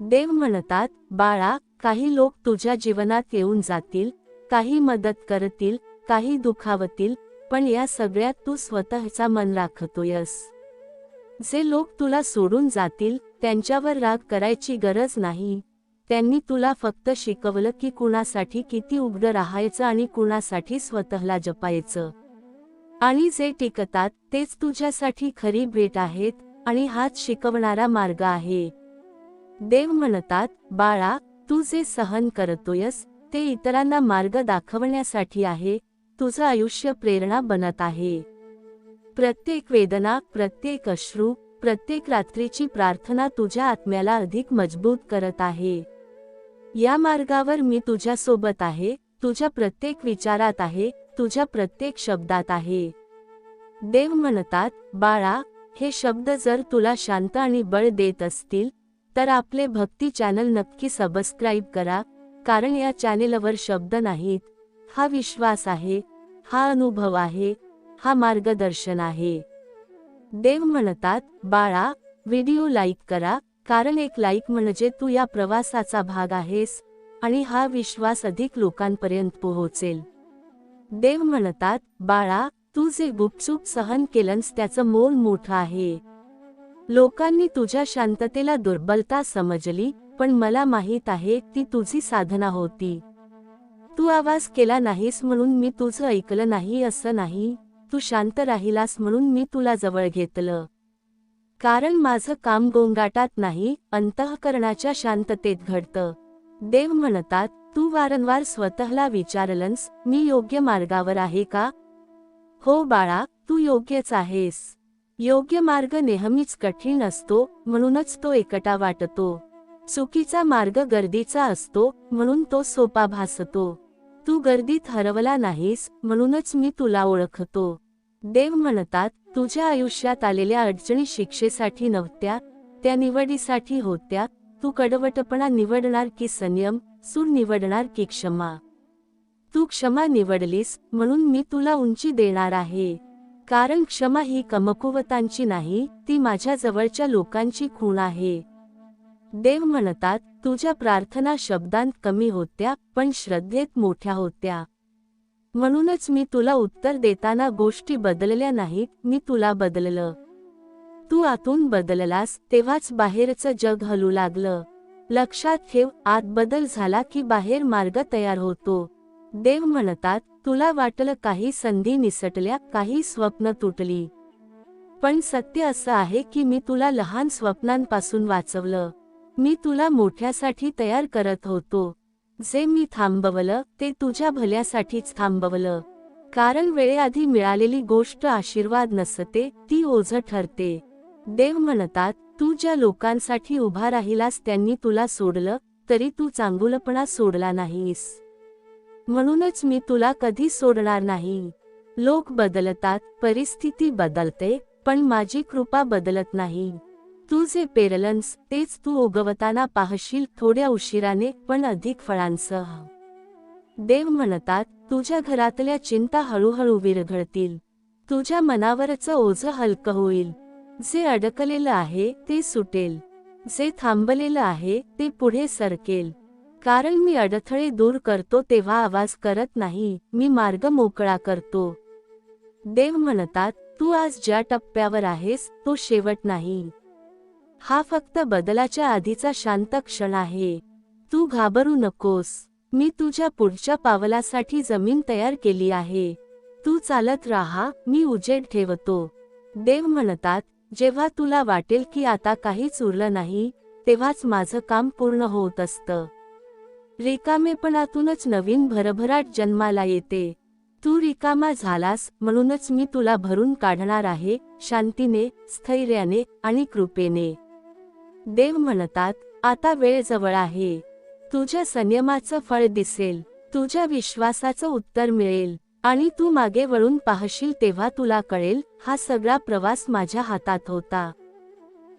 देव म्हणतात, बाळा, काही लोक तुझ्या जीवनात येऊन जातील, काही मदत करतील, काही दुखावतील, पण या सगळ्यात तू स्वतःचा मन राखतोयस. जे लोक तुला सोडून जातील त्यांच्यावर राग करायची गरज नाही. त्यांनी तुला फक्त शिकवलं की कुणासाठी किती उघडं राहायचं आणि कुणासाठी स्वतःला जपायचं. आणि जे टिकतात तेच तुझ्यासाठी खरी भेट आहेत, आणि हाच शिकवणारा मार्ग आहे. देव म्हणतात, बाळा, तू जे सहन करतोयस ते इतरांना मार्ग दाखवण्यासाठी आहे. तुझं आयुष्य प्रेरणा बनत आहे. प्रत्येक वेदना, प्रत्येक अश्रू, प्रत्येक रात्रीची प्रार्थना तुझ्या आत्म्याला अधिक मजबूत करत आहे. या मार्गावर मी तुझ्या सोबत आहे, तुझ्या प्रत्येक विचारात आहे, तुझ्या प्रत्येक शब्दात आहे. देव म्हणतात, बाळा, हे शब्द जर तुला शांत आणि बळ देत असतील तर आपले भक्ती चॅनल नक्की सबस्क्राईब करा, कारण या चॅनेलवर शब्द नाहीत, हा विश्वास आहे, हा अनुभव आहे, हा मार्गदर्शन आहे. देव म्हणतात, बाळा, व्हिडिओ लाईक करा, कारण एक लाईक म्हणजे तू या प्रवासाचा भाग आहेस, आणि हा विश्वास अधिक लोकांपर्यंत पोहोचेल. देव म्हणतात, बाळा, तू जे गुपचूप सहन केलंस त्याचं मोल मोठं आहे. लोकांनी तुझ्या शांततेला दुर्बलता समजली, पण मला माहीत आहे ती तुझी साधना होती. तू आवाज केला नाहीस म्हणून मी तुझं ऐकलं नाही असं नाही, तू शांत राहिलास म्हणून मी तुला जवळ घेतलं. कारण माझं काम गोंगाटात नाही, अंतःकरणाच्या शांततेत घडतं. देव म्हणतात, तू वारंवार स्वतःला विचारलंस, मी योग्य मार्गावर आहे का? हो बाळा, तू योग्यच आहेस. योग्य मार्ग नेहमीच कठीण असतो, म्हणूनच तो एकटा वाटतो. चुकीचा मार्ग गर्दीचा असतो, म्हणून तो सोपा भासतो. तू गर्दीत हरवला नाहीस, म्हणूनच मी तुला ओळखतो. देव म्हणतात, तुझ्या आयुष्यात आलेल्या अडचणी शिक्षेसाठी नव्हत्या, त्या निवडीसाठी होत्या. तू कडवटपणा निवडणार की संयम, सूड निवडणार की क्षमा? तू क्षमा निवडलीस, म्हणून मी तुला उंची देणार आहे. कारण क्षमा ही कमकुवतांची नाही, ती माझ्या जवळच्या लोकांची खूण आहे. देव म्हणतात, तुझ्या प्रार्थना शब्दांत कमी होत्या, पण श्रद्धेत मोठ्या होत्या. म्हणूनच मी तुला उत्तर देताना गोष्टी बदलल्या नाहीत, मी तुला बदललं. तू आतून बदललास तेव्हाच बाहेरचं जग हलू लागलं. लक्षात ठेव, आत बदल झाला की बाहेर मार्ग तयार होतो. देव म्हणतात, तुला वाटलं काही संधी निसटल्या, काही स्वप्न तुटली. पण सत्य असं आहे की मी तुला लहान स्वप्नांपासून वाचवलं. मी तुला मोठ्यासाठी तयार करत होतो. जे मी थांबवलं ते तुझ्या भल्यासाठीच थांबवलं. कारण वेळेआधी मिळालेली गोष्ट आशीर्वाद नसते, ती ओझं ठरते. देव म्हणतात, तू ज्या लोकांसाठी उभा राहिलास त्यांनी तुला सोडलं, तरी तू चांगुलपणा सोडला नाहीस. म्हणूनच मी तुला कधी सोडणार नाही. लोक बदलतात, परिस्थिती बदलते, पण माझी कृपा बदलत नाही. तू जे पेरलंस तेच तू उगवताना पाहशील, थोड्या उशिराने पण अधिक फळांसह. देव म्हणतात, तुझ्या घरातल्या चिंता हळूहळू विरघळतील. तुझ्या मनावरचं ओझं हलकं होईल. जे अडकलेलं आहे ते सुटेल. जे थांबलेलं आहे ते पुढे सरकेल. कारण मी अडथळे दूर करतो तेव्हा आवाज करत नाही, मी मार्ग मोकळा करतो. देव म्हणतात, तू आज ज्या टप्प्यावर आहेस तो शेवट नाही. हा फक्त बदलाच्या आधीचा शांत क्षण आहे. तू घाबरू नकोस. मी तुझ्या पुढच्या पावलासाठी जमीन तयार केली आहे. तू चालत राहा, मी उजेड ठेवतो. देव म्हणतात, जेव्हा तुला वाटेल की आता काहीच उरलं नाही, तेव्हाच माझं काम पूर्ण होत असतं. रिकामेपणातूनच नवीन भरभराट जन्माला येते. तू रिकामा झालास म्हणूनच मी तुला भरून काढणार आहे, शांतीने, स्थैर्याने आणि कृपेने. देव म्हणतात, आता वेळ जवळ आहे. तुझ्या संयमाचं फळ दिसेल, तुझ्या विश्वासाचं उत्तर मिळेल, आणि तू मागे वळून पाहशील तेव्हा तुला कळेल, हा सगळा प्रवास माझ्या हातात होता.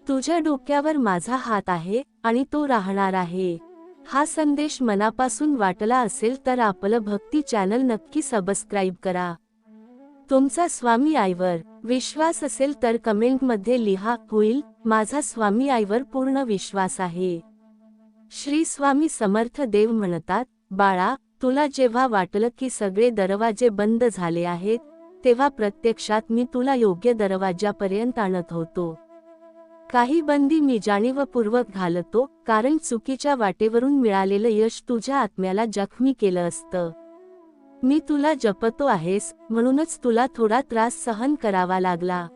तुझ्या डोक्यावर माझा हात आहे आणि तो राहणार आहे. हा संदेश मनापासून वाटला असेल तर आपलं भक्ती चॅनल नक्की सबस्क्राईब करा. तुमचा स्वामी आईवर विश्वास असेल तर कमेंटमध्ये लिहा, होईल, माझा स्वामी आईवर पूर्ण विश्वास आहे. श्री स्वामी समर्थ. देव म्हणतात, बाळा, तुला जेव्हा वाटलं की सगळे दरवाजे बंद झाले आहेत, तेव्हा प्रत्यक्षात मी तुला योग्य दरवाजापर्यंत आणत होतो. काही बंदी मी जाणीवपूर्वक घालतो, कारण चुकीच्या वाटेवरून मिळालेलं यश तुझ्या आत्म्याला जखमी केलं असतं. मी तुला जपतो आहेस, म्हणूनच तुला थोडा त्रास सहन करावा लागला.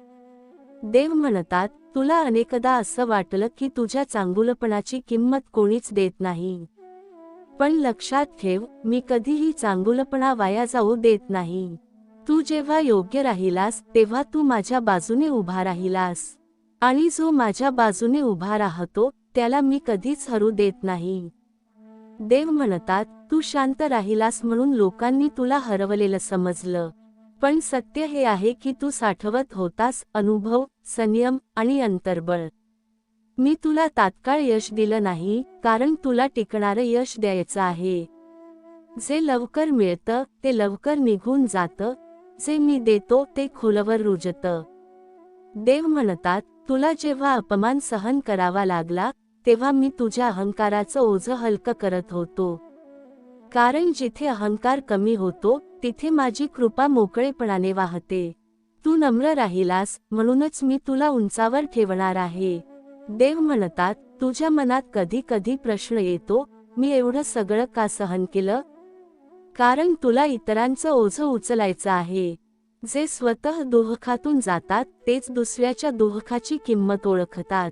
देव म्हणतात, तुला अनेकदा असं वाटलं की तुझ्या चांगुलपणाची किंमत कोणीच देत नाही. पण लक्षात ठेव, मी कधीही चांगुलपणा वाया जाऊ देत नाही. तू जेव्हा योग्य राहिलास तेव्हा तू माझ्या बाजूने उभा राहिलास, आणि जो माझ्या बाजूने उभा राहतो त्याला मी कधीच हरू देत नाही. देव म्हणतात, तू शांत राहिलास म्हणून लोकांनी तुला हरवलेलं समजलं, पण सत्य हे आहे की तू साठवत होतास अनुभव, संयम आणि अंतर्बळ. मी तुला तात्काळ यश दिलं नाही, कारण तुला टिकणारं यश द्यायचं आहे. जे लवकर मिळतं ते लवकर निघून जातं, जे मी देतो ते खोलवर रुजतं. देव म्हणतात, तुला जेव्हा अपमान सहन करावा लागला तेव्हा मी तुझ्या अहंकाराचं ओझं हलकं करत होतो. कारण जिथे अहंकार कमी होतो तिथे माझी कृपा मोकळेपणाने वाहते. तू नम्र राहिलास म्हणूनच मी तुला उंचावर ठेवणार आहे. देव म्हणतात, तुझ्या मनात कधी कधी प्रश्न येतो, मी एवढं सगळं का सहन केलं? कारण तुला इतरांचं ओझं उचलायचं आहे. जे स्वतः दुःखातून जातात तेच दुसऱ्याच्या दुःखाची किंमत ओळखतात.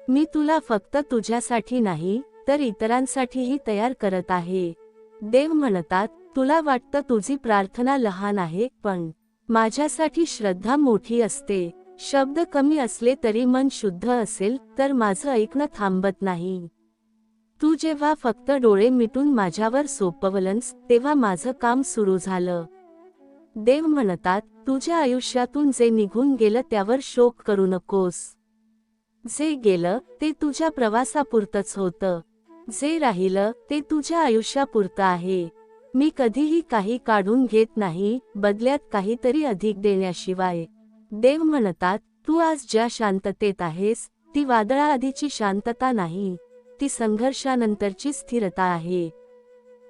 मी तुला फक्त तुझ्यासाठी नाही तर इतरांसाठीही तयार करत आहे. देव म्हणतात, तुला वाटतं तुझी प्रार्थना लहान आहे, पण माझ्यासाठी श्रद्धा मोठी असते. शब्द कमी असले तरी मन शुद्ध असेल तर माझं ऐकणं थांबत नाही. तू जेव्हा फक्त डोळे मिटून माझ्यावर सोपवलंस तेव्हा माझं काम सुरू झालं. देव म्हणतात, तुझ्या आयुष्यातून जे निघून गेलं त्यावर शोक करू नकोस. जे गेलं ते तुझ्या प्रवासापुरतंच होतं. जे राहिलं ते तुझ्या आयुष्यापुरतं आहे. मी कधीही काही काढून घेत नाही, बदल्यात काहीतरी अधिक देण्याशिवाय. देव म्हणतात, तू आज ज्या शांततेत आहेस ती वादळाआधीची शांतता नाही, ती संघर्षानंतरची स्थिरता आहे.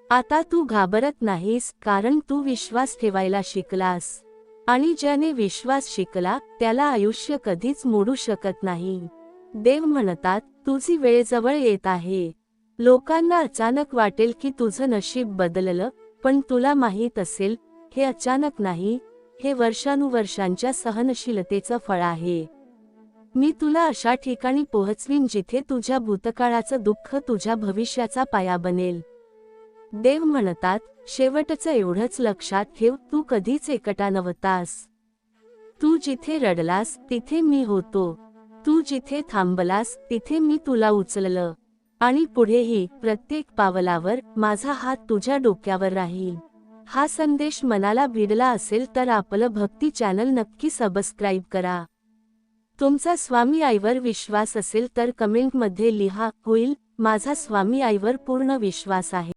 आता तू घाबरत नाहीस, कारण तू विश्वास ठेवायला शिकलास, आणि ज्याने विश्वास शिकला त्याला आयुष्य कधीच मोडू शकत नाही. देव म्हणतात, तुझी वेळ जवळ येत आहे. लोकांना अचानक वाटेल की तुझं नशीब बदललं, पण तुला माहीत असेल, हे अचानक नाही, हे वर्षानुवर्षांच्या सहनशीलतेचं फळ आहे. मी तुला अशा ठिकाणी पोहोचवीन जिथे तुझ्या भूतकाळाचं दुःख तुझ्या भविष्याचा पाया बनेल. देव म्हणतात, शेवटचं एवढंच लक्षात ठेव, तू कधीच एकटा नव्हतास. तू जिथे रडलास तिथे मी होतो. तू जिथे थांबलास तिथे मी तुला उचललं, आणि पुढेही प्रत्येक पावलावर माझा हात तुझ्या डोक्यावर राहील. हा संदेश मनाला भिडला असेल तर आपलं भक्ती चॅनल नक्की सबस्क्राईब करा. तुमचा स्वामी आईवर विश्वास असेल तर कमेंटमध्ये लिहा, होईल, माझा स्वामी आईवर पूर्ण विश्वास आहे.